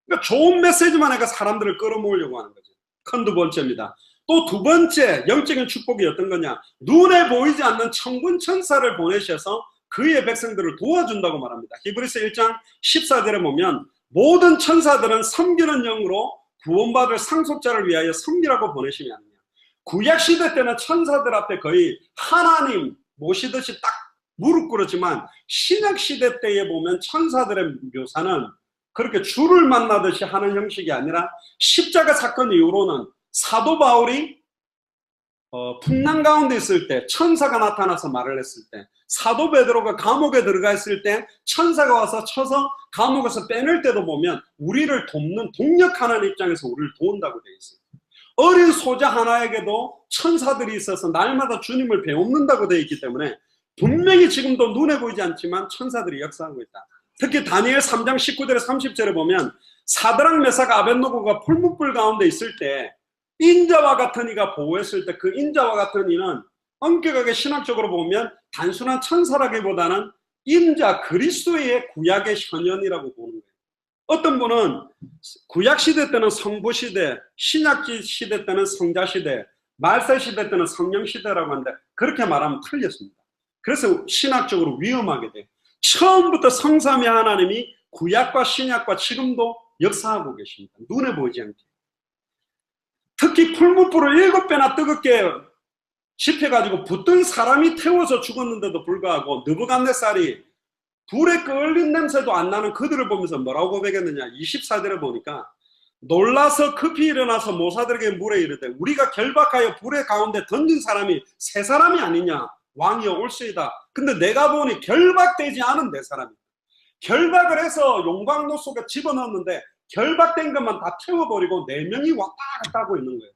그러니까 좋은 메시지만 해가 사람들을 끌어모으려고 하는 거죠. 큰 두 번째입니다. 또 두 번째 영적인 축복이 어떤 거냐, 눈에 보이지 않는 천군 천사를 보내셔서 그의 백성들을 도와준다고 말합니다. 히브리서 1장 14절에 보면 모든 천사들은 섬기는 영으로 구원받을 상속자를 위하여 섬기라고 보내심이 아니냐. 구약시대 때는 천사들 앞에 거의 하나님 모시듯이 딱 무릎 꿇었지만 신약시대 때에 보면 천사들의 묘사는 그렇게 주를 만나듯이 하는 형식이 아니라 십자가 사건 이후로는 사도 바울이 풍랑 가운데 있을 때 천사가 나타나서 말을 했을 때, 사도 베드로가 감옥에 들어가 있을 때 천사가 와서 쳐서 감옥에서 빼낼 때도 보면 우리를 돕는, 동력하는 입장에서 우리를 도운다고 되어 있어요. 어린 소자 하나에게도 천사들이 있어서 날마다 주님을 배웁는다고 되어 있기 때문에 분명히 지금도 눈에 보이지 않지만 천사들이 역사하고 있다. 특히 다니엘 3장 19절에 30절에 보면 사드락 메삭 아벳노고가 풀무불 가운데 있을 때 인자와 같은 이가 보호했을 때 그 인자와 같은 이는 엄격하게 신학적으로 보면 단순한 천사라기보다는 인자 그리스도의 구약의 현현이라고 보는 거예요. 어떤 분은 구약시대 때는 성부시대, 신약시대 때는 성자시대, 말세시대 때는 성령시대라고 하는데 그렇게 말하면 틀렸습니다. 그래서 신학적으로 위험하게 돼요. 처음부터 성삼위 하나님이 구약과 신약과 지금도 역사하고 계십니다. 눈에 보이지 않게. 특히 풀무불을 7배나 뜨겁게 집혀가지고 붙든 사람이 태워서 죽었는데도 불구하고 느부갓네살이 불에 끓는 냄새도 안 나는 그들을 보면서 뭐라고 고백했느냐. 24절에 보니까 놀라서 급히 일어나서 모사들에게 물에 이르되 우리가 결박하여 불의 가운데 던진 사람이 세 사람이 아니냐. 왕이여 올수이다. 근데 내가 보니 결박되지 않은 네 사람이다. 결박을 해서 용광로 속에 집어넣었는데 결박된 것만 다 태워버리고 4명이 왔다 갔다 하고 있는 거예요.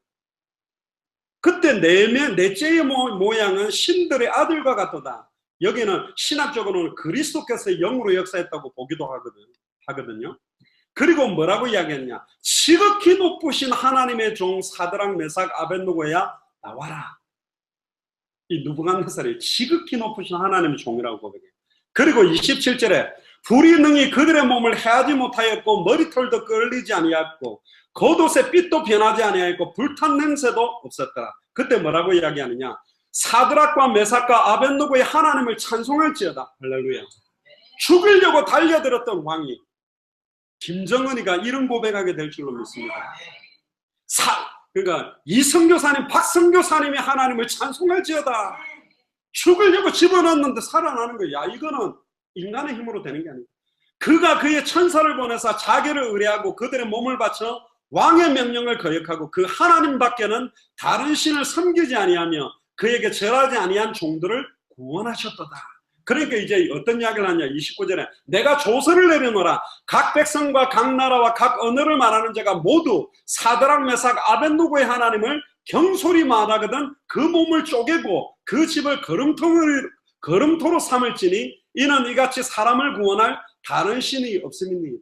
그때 넷째의 모양은 신들의 아들과 같도다. 여기는 신학적으로는 그리스도께서 영으로 역사했다고 보기도 하거든요. 그리고 뭐라고 이야기했냐. 지극히 높으신 하나님의 종 사드락 메삭 아벳노고야 나와라. 이 느부갓네살이 지극히 높으신 하나님의 종이라고 고백해요. 그리고 27절에 불이 능히 그들의 몸을 해하지 못하였고 머리털도 끌리지 아니하였고 겉옷의 빛도 변하지 아니하였고 불탄 냄새도 없었더라. 그때 뭐라고 이야기하느냐. 사드락과 메삭과 아벳노고의 하나님을 찬송할지어다. 할렐루야. 죽이려고 달려들었던 왕이 김정은이가 이런 고백하게 될 줄로 믿습니다. 그러니까 이성교사님, 박성교사님이 하나님을 찬송할지어다. 죽으려고 집어넣었는데 살아나는 거예요. 야, 이거는 인간의 힘으로 되는 게 아니에요. 그가 그의 천사를 보내서 자기를 의뢰하고 그들의 몸을 바쳐 왕의 명령을 거역하고 그 하나님 밖에는 다른 신을 섬기지 아니하며 그에게 절하지 아니한 종들을 구원하셨도다. 그러니까 이제 어떤 이야기를 하냐. 29절에 내가 조서를 내려놓으라. 각 백성과 각 나라와 각 언어를 말하는 자가 모두 사드락 메삭 아벳노고의 하나님을 경솔히 말하거든 그 몸을 쪼개고 그 집을 거름토로 삼을지니 이는 이같이 사람을 구원할 다른 신이 없음이니.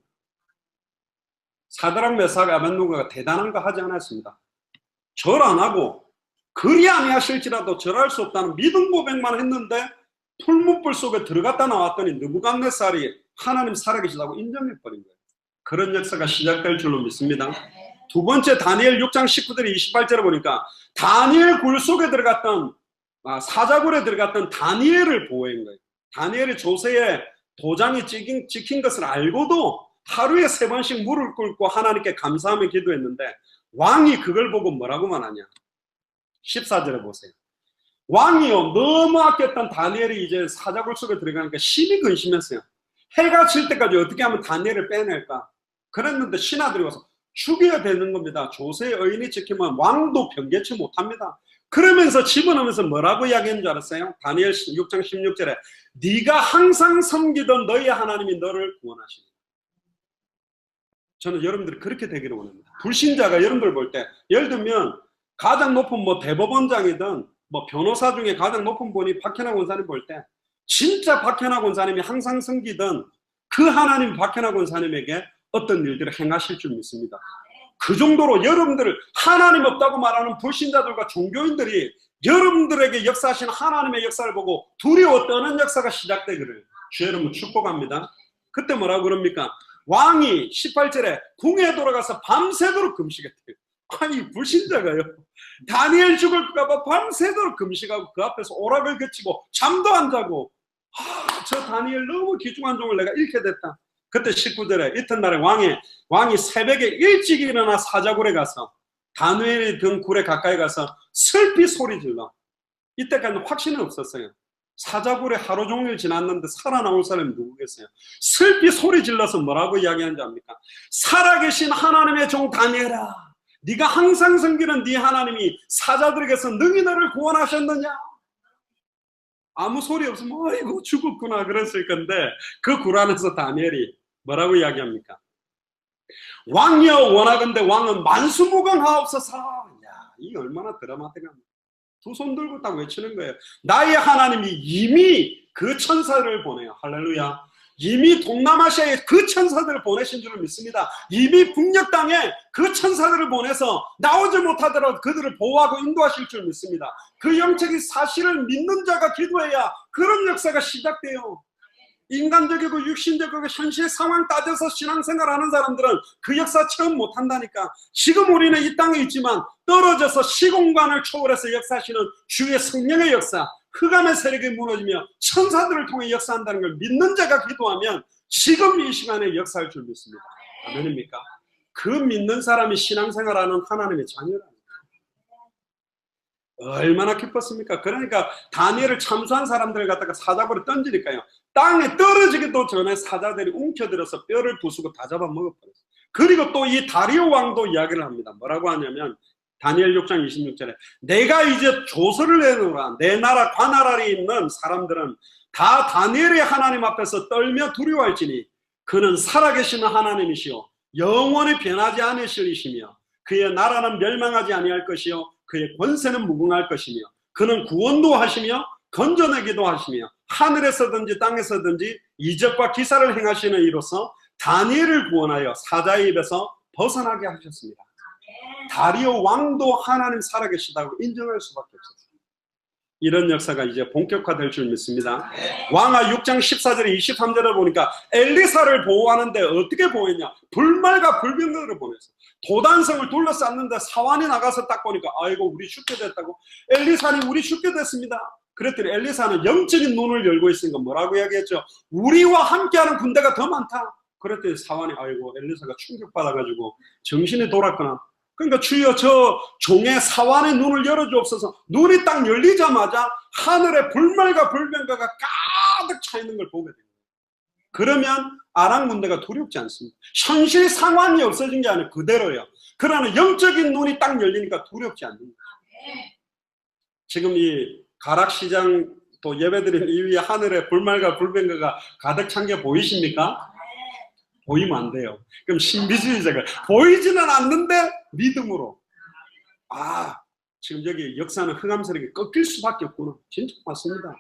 사드락 메삭 아벳노고가 대단한 거 하지 않았습니다. 절 안 하고 그리 아니하실지라도 절할 수 없다는 믿음 고백만 했는데 풀무불 속에 들어갔다 나왔더니 느부갓네살이 하나님 살아계시다고 인정해버린 거예요. 그런 역사가 시작될 줄로 믿습니다. 두 번째 다니엘 6장 19절에 28절에 보니까 다니엘 굴 속에 들어갔던 사자굴에 들어갔던 다니엘을 보호한 거예요. 다니엘이 조세의 도장이 찍힌 것을 알고도 하루에 3번씩 물을 꿇고 하나님께 감사하며 기도했는데 왕이 그걸 보고 뭐라고 말하냐? 14절에 보세요. 왕이요, 너무 아꼈던 다니엘이 이제 사자굴 속에 들어가니까 심히 근심했어요. 해가 질 때까지 어떻게 하면 다니엘을 빼낼까? 그랬는데 신하들이 와서 죽여야 되는 겁니다. 조세의 의인이 지키면 왕도 변개치 못합니다. 그러면서 집어넣으면서 뭐라고 이야기한 줄 알았어요? 다니엘 6장 16절에 네가 항상 섬기던 너희 하나님이 너를 구원하시니. 저는 여러분들이 그렇게 되기를 원합니다. 불신자가 여러분들 볼 때 예를 들면 가장 높은 뭐 대법원장이든 뭐 변호사 중에 가장 높은 분이 박현학 원사님 볼 때 진짜 박현학 원사님이 항상 섬기던 그 하나님 박현학 원사님에게 어떤 일들을 행하실 줄 믿습니다. 그 정도로 여러분들 하나님 없다고 말하는 불신자들과 종교인들이 여러분들에게 역사하신 하나님의 역사를 보고 두려워 떠는 역사가 시작되기를 주 여러분 축복합니다. 그때 뭐라고 그럽니까? 왕이 18절에 궁에 돌아가서 밤새도록 금식했대요. 아니 불신자가요. 다니엘 죽을까봐 밤새도록 금식하고 그 앞에서 오락을 그치고 잠도 안 자고 저 다니엘 너무 귀중한 종을 내가 잃게 됐다. 그때 19절에 이튿날에 왕이 새벽에 일찍 일어나 사자굴에 가서 다니엘이 든 굴에 가까이 가서 슬피 소리 질러. 이때까지는 확신은 없었어요. 사자굴에 하루 종일 지났는데 살아나올 사람이 누구겠어요? 슬피 소리 질러서 뭐라고 이야기하는지 압니까? 살아계신 하나님의 종 다니엘아, 네가 항상 섬기는 네 하나님이 사자들에게서 능히 너를 구원하셨느냐? 아무 소리 없으면 어이구 죽었구나 그랬을 건데 그 굴 안에서 다니엘이 뭐라고 이야기합니까? 왕이여 원하건대 왕은 만수무강하옵소서. 야, 이게 얼마나 드라마틱합니까? 두 손 들고 딱 외치는 거예요. 나의 하나님이 이미 그 천사들을 보내요. 할렐루야. 이미 동남아시아에 그 천사들을 보내신 줄을 믿습니다. 이미 북녘 땅에 그 천사들을 보내서 나오지 못하더라도 그들을 보호하고 인도하실 줄 믿습니다. 그 영적인 사실을 믿는 자가 기도해야 그런 역사가 시작돼요. 인간적이고 육신적이고 현실 상황 따져서 신앙생활하는 사람들은 그 역사 체험 못한다니까. 지금 우리는 이 땅에 있지만 떨어져서 시공간을 초월해서 역사하시는 주의 성령의 역사, 흑암의 세력이 무너지며 천사들을 통해 역사한다는 걸 믿는 자가 기도하면 지금 이 시간에 역사할 줄 믿습니다. 아멘입니까? 그 믿는 사람이 신앙생활하는 하나님의 자녀라니까. 얼마나 기뻤습니까? 그러니까 다니엘을 참수한 사람들을 갖다가 사자굴에 던지니까요, 땅에 떨어지기도 전에 사자들이 움켜들어서 뼈를 부수고 다 잡아먹어버렸어요. 그리고 또 이 다리오 왕도 이야기를 합니다. 뭐라고 하냐면 다니엘 6장 26절에 내가 이제 조서를 내놓으라. 내 나라 관할 있는 사람들은 다 다니엘의 하나님 앞에서 떨며 두려워할지니 그는 살아계시는 하나님이시요 영원히 변하지 않으실 이시며 그의 나라는 멸망하지 아니할 것이요 그의 권세는 무궁할 것이며 그는 구원도 하시며 건져내기도 하시며 하늘에서든지 땅에서든지 이적과 기사를 행하시는 이로써 다니엘을 구원하여 사자의 입에서 벗어나게 하셨습니다. 다리오 왕도 하나님 살아계시다고 인정할 수밖에 없었어요. 이런 역사가 이제 본격화될 줄 믿습니다. 왕하 6장 14절에 23절을 보니까 엘리사를 보호하는데 어떻게 보호했냐? 불말과 불병거를 보냈어. 도단성을 둘러쌌는데 사환이 나가서 딱 보니까 아이고 우리 죽게 됐다고. 엘리사님 우리 죽게 됐습니다. 그랬더니 엘리사는 영적인 눈을 열고 있으니까 뭐라고 이야기했죠? 우리와 함께하는 군대가 더 많다. 그랬더니 사환이 아이고 엘리사가 충격받아가지고 정신이 돌았구나. 그러니까 주여 저 종의 사환의 눈을 열어주옵소서. 눈이 딱 열리자마자 하늘에 불말과 불병거가 가득 차 있는 걸 보게 됩니다. 그러면 아람 군대가 두렵지 않습니다. 현실 상황이 없어진 게 아니라 그대로예요. 그러나 영적인 눈이 딱 열리니까 두렵지 않습니다. 지금 이 가락시장 또 예배드리는 이 위에 하늘에 불말과 불병거가 가득 찬 게 보이십니까? 보이면 안 돼요. 그럼 신비주의자가 보이지는 않는데 믿음으로 지금 여기 역사는 흑암 세력이 꺾일 수밖에 없구나. 진짜 맞습니다.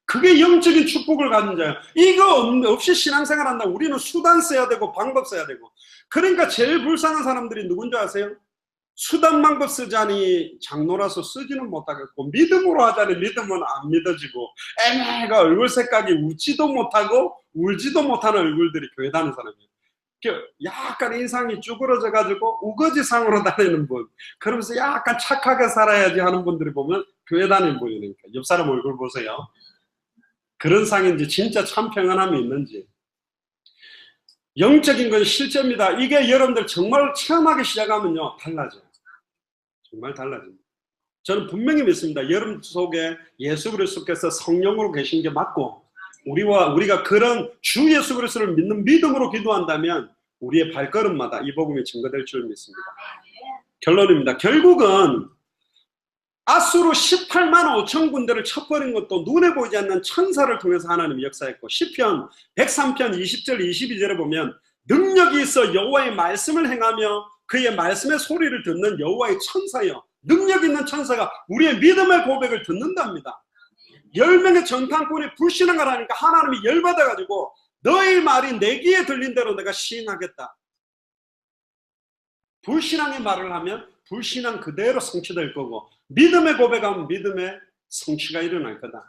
그게 영적인 축복을 가진 자예요. 이거 없이 신앙생활 한다. 우리는 수단 써야 되고 방법 써야 되고. 그러니까 제일 불쌍한 사람들이 누군지 아세요? 수단 방법 쓰자니 장로라서 쓰지는 못하겠고 믿음으로 하자니 믿음은 안 믿어지고 애매가 얼굴 색깔이 웃지도 못하고 울지도 못하는 얼굴들이 교회 다니는 사람이에요. 약간 인상이 쭈그러져 가지고 우거지상으로 다니는 분, 그러면서 약간 착하게 살아야지 하는 분들이 보면 교회 다니는 분이니까 옆 사람 얼굴 보세요. 그런 상인지 진짜 참 평안함이 있는지. 영적인 건 실제입니다. 이게 여러분들 정말 체험하기 시작하면요 달라져요. 정말 달라집니다. 저는 분명히 믿습니다. 여러분 속에 예수 그리스도께서 성령으로 계신 게 맞고, 우리가 그런 주 예수 그리스도를 믿는 믿음으로 기도한다면 우리의 발걸음마다 이 복음이 증거될 줄 믿습니다. 결론입니다. 결국은 아수르 18만 5천 군대를 쳐버린 것도 눈에 보이지 않는 천사를 통해서 하나님이 역사했고, 시편 103편 20절 22절에 보면 능력이 있어 여호와의 말씀을 행하며 그의 말씀의 소리를 듣는 여호와의 천사여, 능력 있는 천사가 우리의 믿음의 고백을 듣는답니다. 10명의 정탐꾼이 불신앙을 하니까 하나님이 열받아가지고 너의 말이 내 귀에 들린 대로 내가 시인하겠다. 불신앙의 말을 하면 불신앙 그대로 성취될 거고, 믿음의 고백하면 믿음의 성취가 일어날 거다.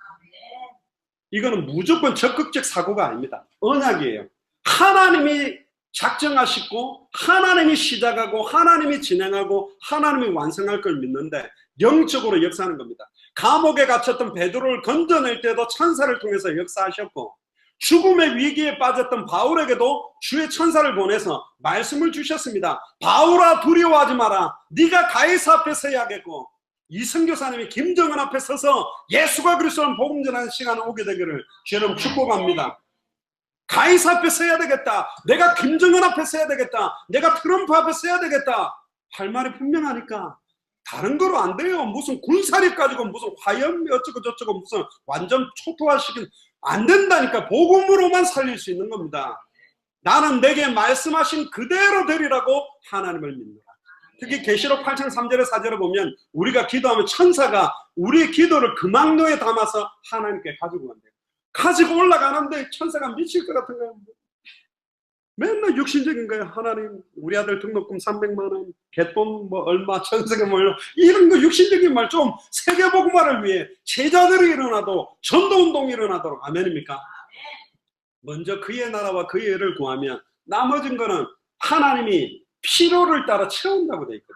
이거는 무조건 적극적 사고가 아닙니다. 언약이에요. 하나님이 작정하시고 하나님이 시작하고 하나님이 진행하고 하나님이 완성할 걸 믿는데 영적으로 역사하는 겁니다. 감옥에 갇혔던 베드로를 건져낼 때도 천사를 통해서 역사하셨고, 죽음의 위기에 빠졌던 바울에게도 주의 천사를 보내서 말씀을 주셨습니다. 바울아, 두려워하지 마라. 네가 가이사 앞에 서야겠고, 이승교사님이 김정은 앞에 서서 예수가 그리스도는 복음 전하는 시간이 오게 되기를 주님 축복합니다. 가이사 앞에 서야 되겠다. 내가 김정은 앞에 서야 되겠다. 내가 트럼프 앞에 서야 되겠다. 할 말이 분명하니까 다른 거로 안 돼요. 무슨 군사력 가지고 무슨 화염 어쩌고 저쩌고 무슨 완전 초토화시킨 안 된다니까. 복음으로만 살릴 수 있는 겁니다. 나는 내게 말씀하신 그대로 되리라고 하나님을 믿노라. 특히 계시록 8장 3절에 4절에 보면 우리가 기도하면 천사가 우리의 기도를 금왕로에 담아서 하나님께 가지고 간대요. 가지고 올라가는데 천사가 미칠 것 같은 거예요. 맨날 육신적인 거예요. 하나님, 우리 아들 등록금 300만 원, 갯돈 뭐 얼마, 전세계 뭐 이런 거 육신적인 말 좀 세계복음화를 위해 제자들이 일어나도 전도운동이 일어나도록. 아멘입니까? 먼저 그의 나라와 그의 의를 구하면 나머진 거는 하나님이 필요를 따라 채운다고 돼 있거든요.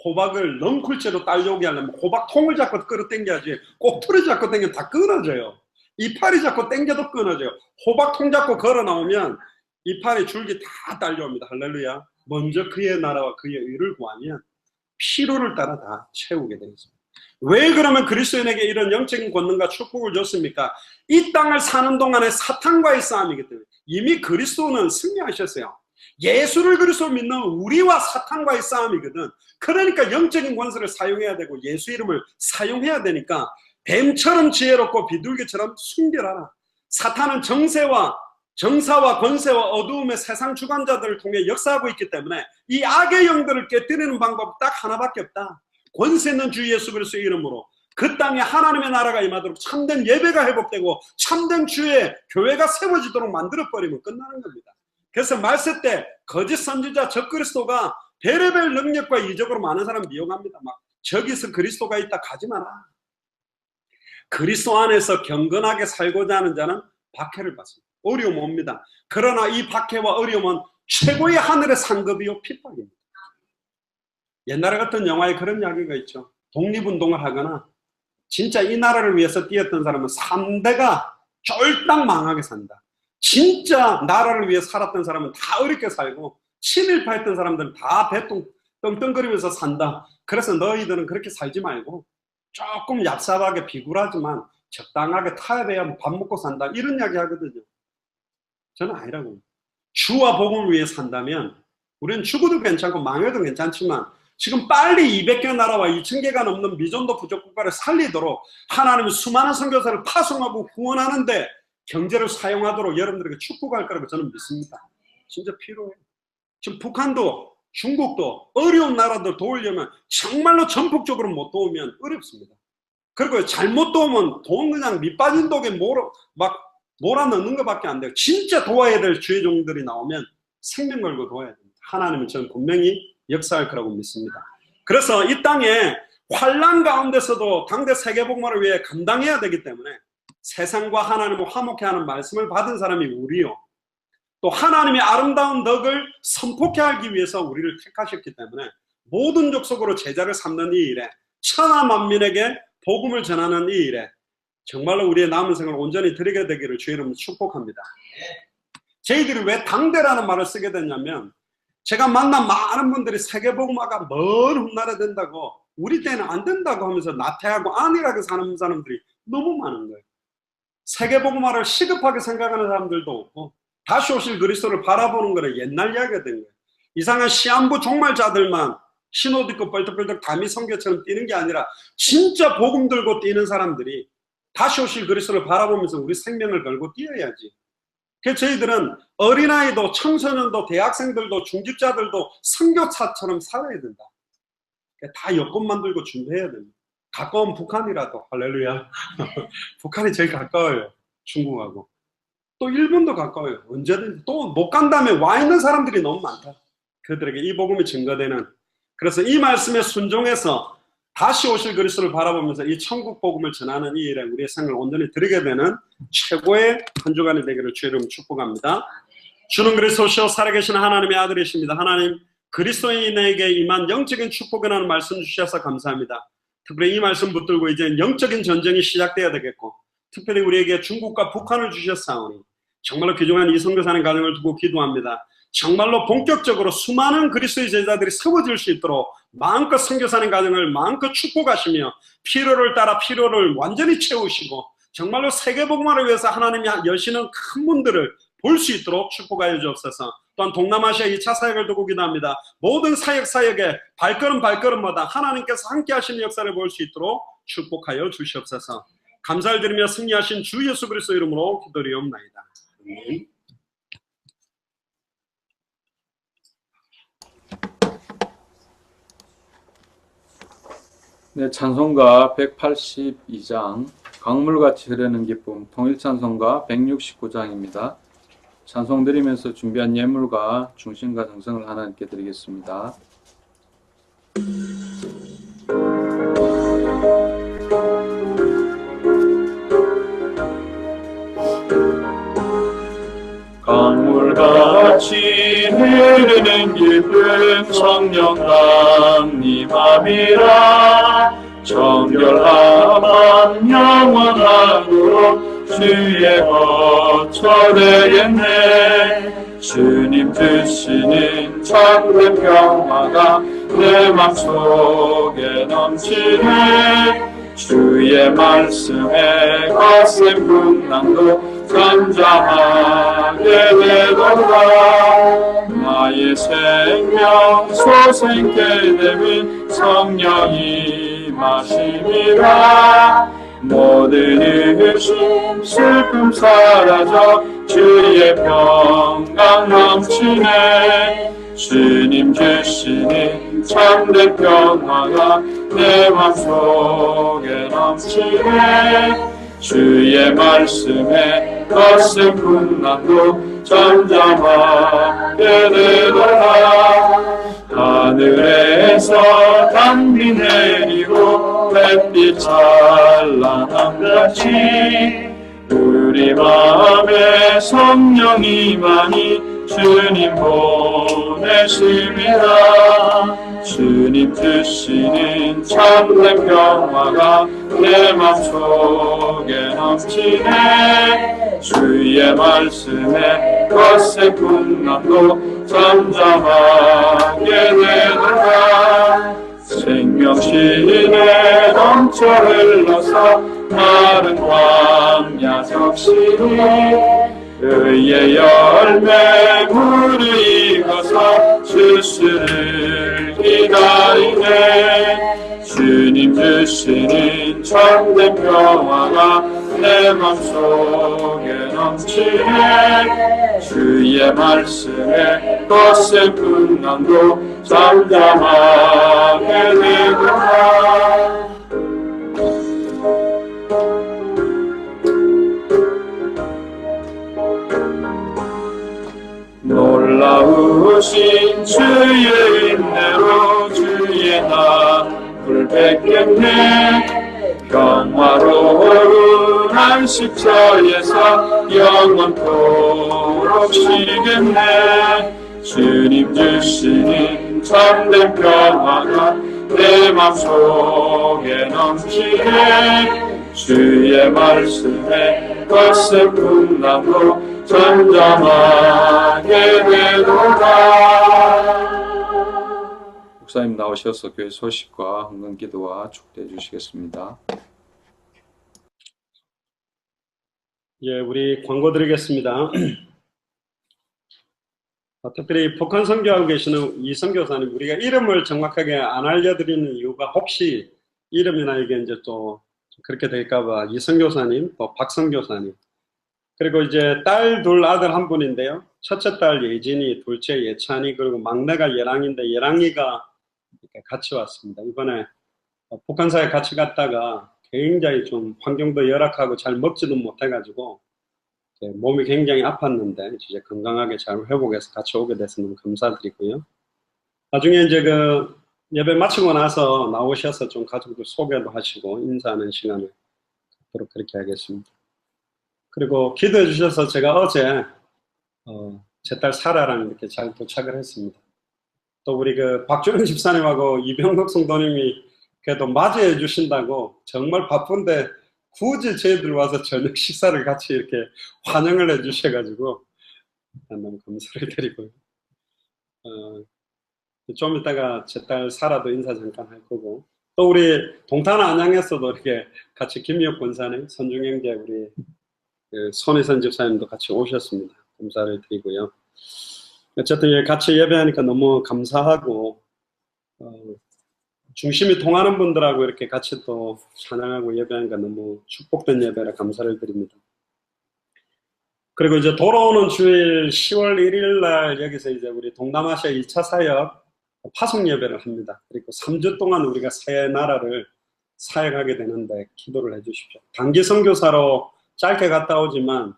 호박을 넝쿨째로 딸려오게 하려면 호박통을 잡고 끌어당겨야지, 꼭투리 잡고 당기면 다 끊어져요. 이파리 잡고 당겨도 끊어져요. 호박통 잡고 걸어 나오면 이파리 줄기 다 딸려옵니다. 할렐루야. 먼저 그의 나라와 그의 의를 구하면 필요를 따라 다 채우게 되겠습니다. 왜 그러면 그리스도인에게 이런 영적인 권능과 축복을 줬습니까? 이 땅을 사는 동안에 사탄과의 싸움이기 때문에. 이미 그리스도는 승리하셨어요. 예수를 그리스도 믿는 우리와 사탄과의 싸움이거든. 그러니까 영적인 권세를 사용해야 되고 예수 이름을 사용해야 되니까 뱀처럼 지혜롭고 비둘기처럼 순결하라. 사탄은 정사와 권세와 어두움의 세상 주관자들을 통해 역사하고 있기 때문에 이 악의 영들을 깨뜨리는 방법 딱 하나밖에 없다. 권세 있는 주 예수 그리스도의 이름으로 그 땅에 하나님의 나라가 임하도록 참된 예배가 회복되고 참된 주의 교회가 세워지도록 만들어버리면 끝나는 겁니다. 그래서 말세 때 거짓 선지자 적그리스도가 별의별 능력과 이적으로 많은 사람 미용합니다. 막 저기서 그리스도가 있다 가지 마라. 그리스도 안에서 경건하게 살고자 하는 자는 박해를 받습니다. 어려움 옵니다. 그러나 이 박해와 어려움은 최고의 하늘의 상급이요 핍박입니다. 옛날에 같은 영화에 그런 이야기가 있죠. 독립운동을 하거나 진짜 이 나라를 위해서 뛰었던 사람은 3대가 쫄딱 망하게 산다. 진짜 나라를 위해 살았던 사람은 다 어렵게 살고 친일파했던 사람들은 다 배똥 떵떵거리면서 산다. 그래서 너희들은 그렇게 살지 말고 조금 얍삽하게 비굴하지만 적당하게 타협해야 밥 먹고 산다. 이런 이야기 하거든요. 저는 아니라고. 주와 복음을 위해 산다면 우리는 죽어도 괜찮고 망해도 괜찮지만 지금 빨리 200개 나라와 2000개가 넘는 미전도 부족 국가를 살리도록 하나님은 수많은 선교사를 파송하고 후원하는데 경제를 사용하도록 여러분들에게 축복할 거라고 저는 믿습니다. 진짜 필요해요. 지금 북한도 중국도 어려운 나라들 도우려면 정말로 전폭적으로 못 도우면 어렵습니다. 그리고 잘못 도우면 돈 그냥 밑빠진 독에 몰아넣는 것밖에 안 돼요. 진짜 도와야 될 주의 종들이 나오면 생명 걸고 도와야 됩니다. 하나님은 저는 분명히 역사할 거라고 믿습니다. 그래서 이 땅에 환난 가운데서도 당대 세계복음화를 위해 감당해야 되기 때문에 세상과 하나님을 화목해하는 말씀을 받은 사람이 우리요. 또 하나님의 아름다운 덕을 선포케 하기 위해서 우리를 택하셨기 때문에 모든 족속으로 제자를 삼는 이 일에 천하 만민에게 복음을 전하는 이 일에 정말로 우리의 남은 생을 온전히 드리게 되기를 주의 이름으로 축복합니다. 저희들이 왜 당대라는 말을 쓰게 됐냐면 제가 만난 많은 분들이 세계복음화가 먼 훗날에 된다고, 우리 때는 안 된다고 하면서 나태하고 안일하게 사는 사람들이 너무 많은 거예요. 세계복음화를 시급하게 생각하는 사람들도 없고, 다시 오실 그리스도를 바라보는 거는 옛날 이야기가 된 거예요. 이상한 시한부 종말자들만 신옷 입고 뻘떡뻘떡 다미 성교처럼 뛰는 게 아니라 진짜 복음 들고 뛰는 사람들이 다시 오실 그리스도를 바라보면서 우리 생명을 걸고 뛰어야지. 그래서 저희들은 어린아이도 청소년도 대학생들도 중직자들도 선교사처럼 살아야 된다. 다 여권 만들고 준비해야 됩니다. 가까운 북한이라도, 할렐루야. 북한이 제일 가까워요. 중국하고. 또 일본도 가까워요. 언제든지. 또 못 간다면 와 있는 사람들이 너무 많다. 그들에게 이 복음이 증거되는. 그래서 이 말씀에 순종해서 다시 오실 그리스도를 바라보면서 이 천국 복음을 전하는 이 일에 우리의 생을 온전히 드리게 되는 최고의 한 주간이 되기를 주의 이름으로 축복합니다. 주는 그리스도시요 살아계신 하나님의 아들이십니다. 하나님, 그리스도인에게 임한 영적인 축복이라는 말씀 주셔서 감사합니다. 특별히 이 말씀 붙들고 이제 영적인 전쟁이 시작돼야 되겠고, 특별히 우리에게 중국과 북한을 주셨사오니 정말로 귀중한 이 선교사님 가정을 두고 기도합니다. 정말로 본격적으로 수많은 그리스도의 제자들이 세워질 수 있도록 마음껏 선교사님 가정을 마음껏 축복하시며 필요를 따라 필요를 완전히 채우시고 정말로 세계복음화를 위해서 하나님이 여시는 큰 문들을 볼 수 있도록 축복하여 주옵소서. 또한 동남아시아 2차 사역을 두고 기도합니다. 모든 사역에 발걸음마다 하나님께서 함께 하시는 역사를 볼 수 있도록 축복하여 주시옵소서. 감사를 드리며 승리하신 주 예수 그리스도 이름으로 기도드리옵나이다. 아멘. 네, 찬송가 182장 강물같이 흐르는 기쁨 통일찬송가 169장입니다. 찬송 드리면서 준비한 예물과 중심과 정성을 하나님께 드리겠습니다. 강물같이 흐르는 기쁨 성령감 님 맘이라 정결함만 영원하도록 주의 거처 되겠네. 주님 주시는 참된 평화가 내 맘속에 넘치네. 주의 말씀에 거센 풍랑도 잠잠하게 되도다. 나의 생명 소생케 되면 성령이 마심이라. 모든 의심 슬픔 사라져 주의 평강 넘치네. 주님 주시는 참된 평화가 내 맘속에 넘치네. 주의 말씀에 거센 풍랑도 잠잠하게 되도다. 하늘에서 단비 내리고 햇빛 찬란함같이 우리 마음에 성령이 많이 주님 보내심이라. 주님 주시는 참된 평화가 내 맘속에 넘치네. 주의 말씀에 거센 풍랑도 잠잠하게 되도다. 생명신에 넘쳐 흘러서 마른 광야 적시니 의의 열매 무르익어서 주스를 기다리네. 주님 주시는 참된 평화가 내 맘속에 넘치네. 주의 말씀에 거센 풍랑도 잠잠하게 되도다. 놀라우신 주의 인내로 주의 나를 뵙겠네. 평화로운 안식처에서 영원토록 쉬겠네. 주님 주시는 참된 평화가 내 맘속에 넘치네. 주의 말씀에 거센 풍랑도 잠잠하게 되도다. 목사님 나오셔서 교회 소식과 헌금 기도와 축도해 주시겠습니다. 예, 우리 광고 드리겠습니다. 특별히 북한 선교하고 계시는 이 선교사님, 우리가 이름을 정확하게 안 알려드리는 이유가 혹시 이름이나 이게 이제 또 그렇게 될까봐 이 선교사님, 또 박 선교사님, 그리고 이제 딸 둘 아들 한 분인데요. 첫째 딸 예진이, 둘째 예찬이, 그리고 막내가 예랑인데 예랑이가 이렇게 같이 왔습니다. 이번에 북한사에 같이 갔다가 굉장히 좀 환경도 열악하고 잘 먹지도 못해가지고 몸이 굉장히 아팠는데 이제 건강하게 잘 회복해서 같이 오게 돼서 너무 감사드리고요. 나중에 이제 그 예배 마치고 나서 나오셔서 좀 가족들 소개도 하시고 인사하는 시간을 갖도록 그렇게 하겠습니다. 그리고 기도해 주셔서 제가 어제 제 딸 사라랑 이렇게 잘 도착을 했습니다. 또 우리 그 박주영 집사님하고 이병덕 성도님이 그래도 맞이해 주신다고 정말 바쁜데 굳이 저희들 와서 저녁 식사를 같이 이렇게 환영을 해 주셔가지고 너무 감사를 드리고요. 좀 이따가 제 딸 사라도 인사 잠깐 할 거고, 또 우리 동탄 안양에서도 이렇게 같이 김미옥 권사님, 선중형제 우리 그 손희선 집사님도 같이 오셨습니다. 감사를 드리고요. 어쨌든 같이 예배하니까 너무 감사하고 중심이 통하는 분들하고 이렇게 같이 또 찬양하고 예배하니까 너무 축복된 예배라 감사를 드립니다. 그리고 이제 돌아오는 주일 10월 1일 날 여기서 이제 우리 동남아시아 2차 사역 파송 예배를 합니다. 그리고 3주 동안 우리가 새 나라를 사역하게 되는데 기도를 해 주십시오. 단기 선교사로 짧게 갔다 오지만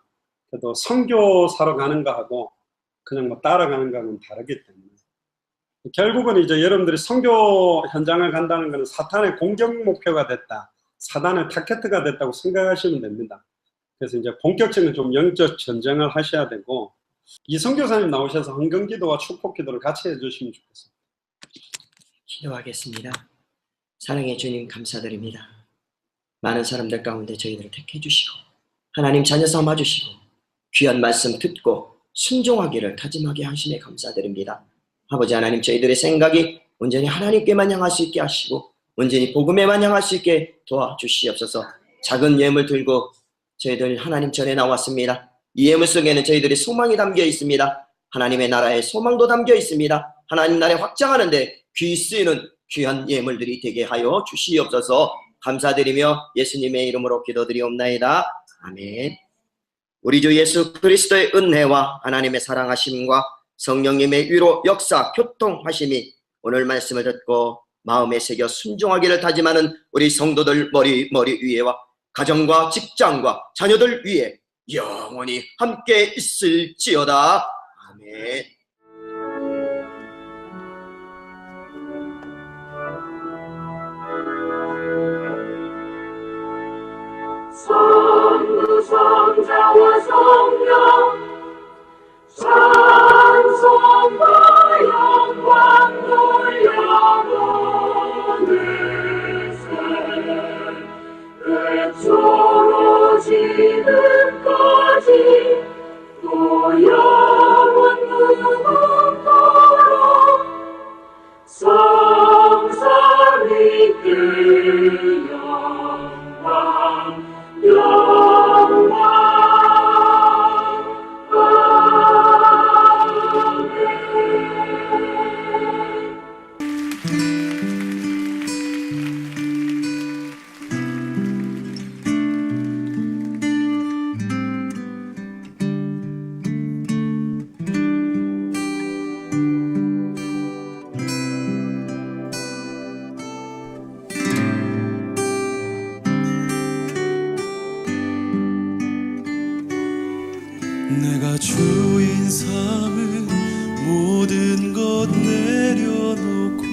그래도 선교사로 가는 거하고 그냥 뭐 따라가는 거하고는 다르기 때문에 결국은 이제 여러분들이 선교 현장을 간다는 것은 사탄의 공격 목표가 됐다, 사단의 타겟가 됐다고 생각하시면 됩니다. 그래서 이제 본격적인 좀 영적 전쟁을 하셔야 되고, 이 선교사님 나오셔서 헌금기도와 축복기도를 같이 해주시면 좋겠습니다. 기도하겠습니다. 사랑의 주님 감사드립니다. 많은 사람들 가운데 저희들을 택해 주시고 하나님 자녀 삼아 주시고 귀한 말씀 듣고 순종하기를 다짐하게 하시네 감사드립니다. 아버지 하나님, 저희들의 생각이 온전히 하나님께만 향할 수 있게 하시고 온전히 복음에만 향할 수 있게 도와주시옵소서. 작은 예물 들고 저희들 하나님 전에 나왔습니다. 이 예물 속에는 저희들의 소망이 담겨 있습니다. 하나님의 나라의 소망도 담겨 있습니다. 하나님 나라에 확장하는데 귀 쓰이는 귀한 예물들이 되게 하여 주시옵소서. 감사드리며 예수님의 이름으로 기도드리옵나이다. 아멘. 우리 주 예수 그리스도의 은혜와 하나님의 사랑하심과 성령님의 위로 역사 교통하심이 오늘 말씀을 듣고 마음에 새겨 순종하기를 다짐하는 우리 성도들 머리 위에와 가정과 직장과 자녀들 위에 영원히 함께 있을지어다. 아멘. 성부 성자와 성령 찬송과 영광 돌려보내세 끝으로 지금까지 또 영원 무궁토록 성삼위께 영광 내가 주인 삼은 모든 것 내려놓고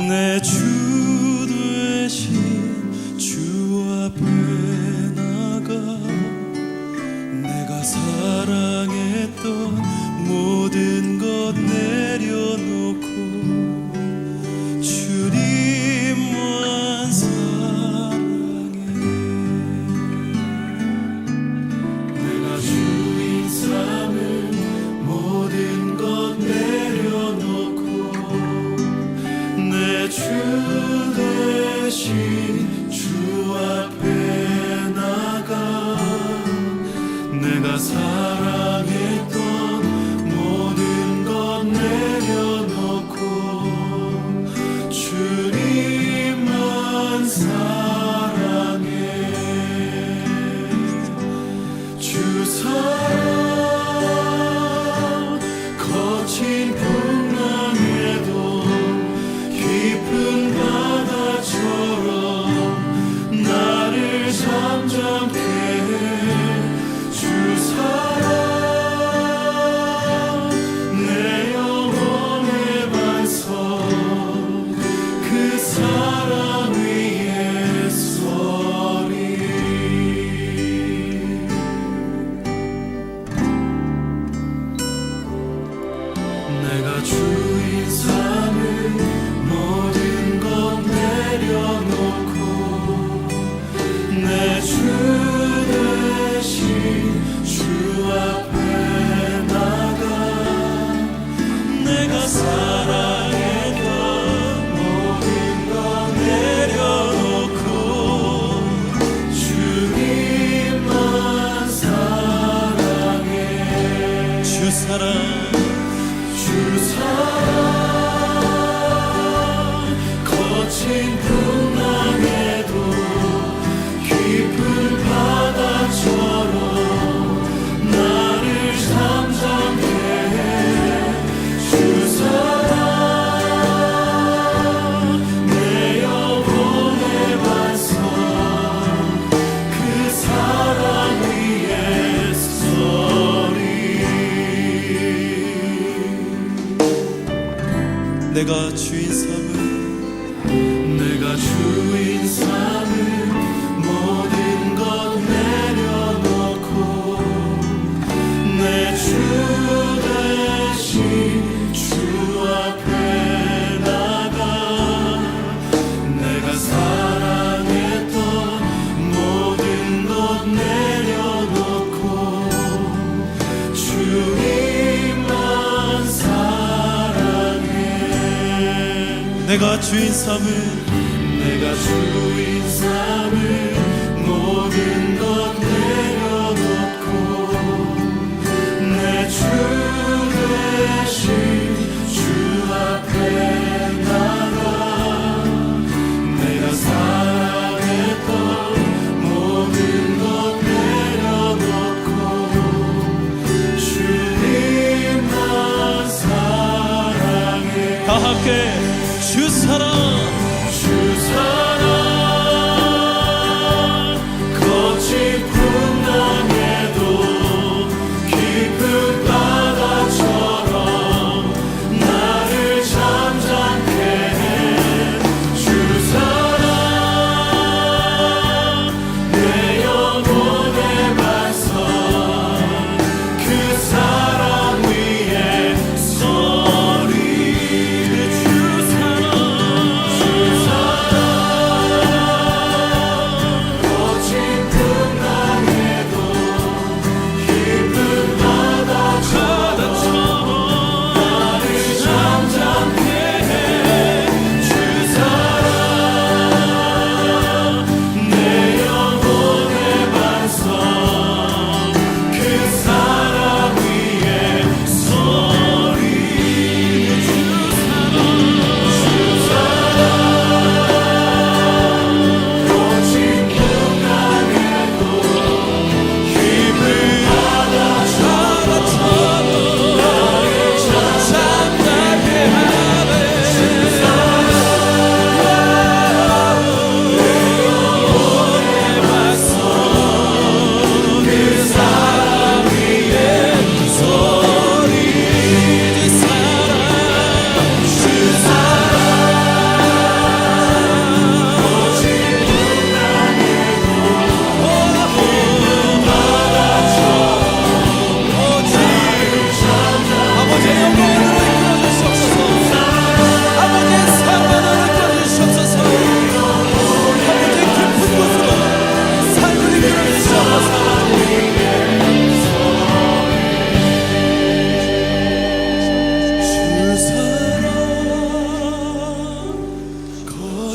내 주 되신 주 앞에 나가 내가 사랑했던 모든 것 내려놓고 주님만 사랑해. 내가 주인 삼은 모든 것 내려놓고 대신 주 앞에 나가 내가 사랑했던 모든 것 내려놓고 주님만 사랑해. 주 사랑 거친 풍랑에도 깊은 바다처럼 나를 잠잠케 해. 주 사랑 내 영혼의 반석 그 사랑 위에 서리. 내가 주인 삼은 모든 것 내려놓고 내 주 대신 주 앞에 나가 내가 사랑했던 모든 것 내려놓고 주님만 사랑해. 주 사랑 주 사랑 거친 풍랑에도 깊은 바다처럼 나를 잠잠케 해. 주 사랑 내 영혼의 반석 그 사랑 위에 서리. 내가 주인 삼은 모든 것 내려놓고 내 주 대신 주 앞에 나가 내가 사랑했던 모든 것 내려놓고 주님만 사랑해. 내가 주인 삼은 모든 것 내려놓고 내 주 대신 주 앞에 나가 내가 사랑했던 모든 것 내려놓고 주님만 사랑해. 다 함께 주 사랑 거친 풍랑에도 깊은 바다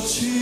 지금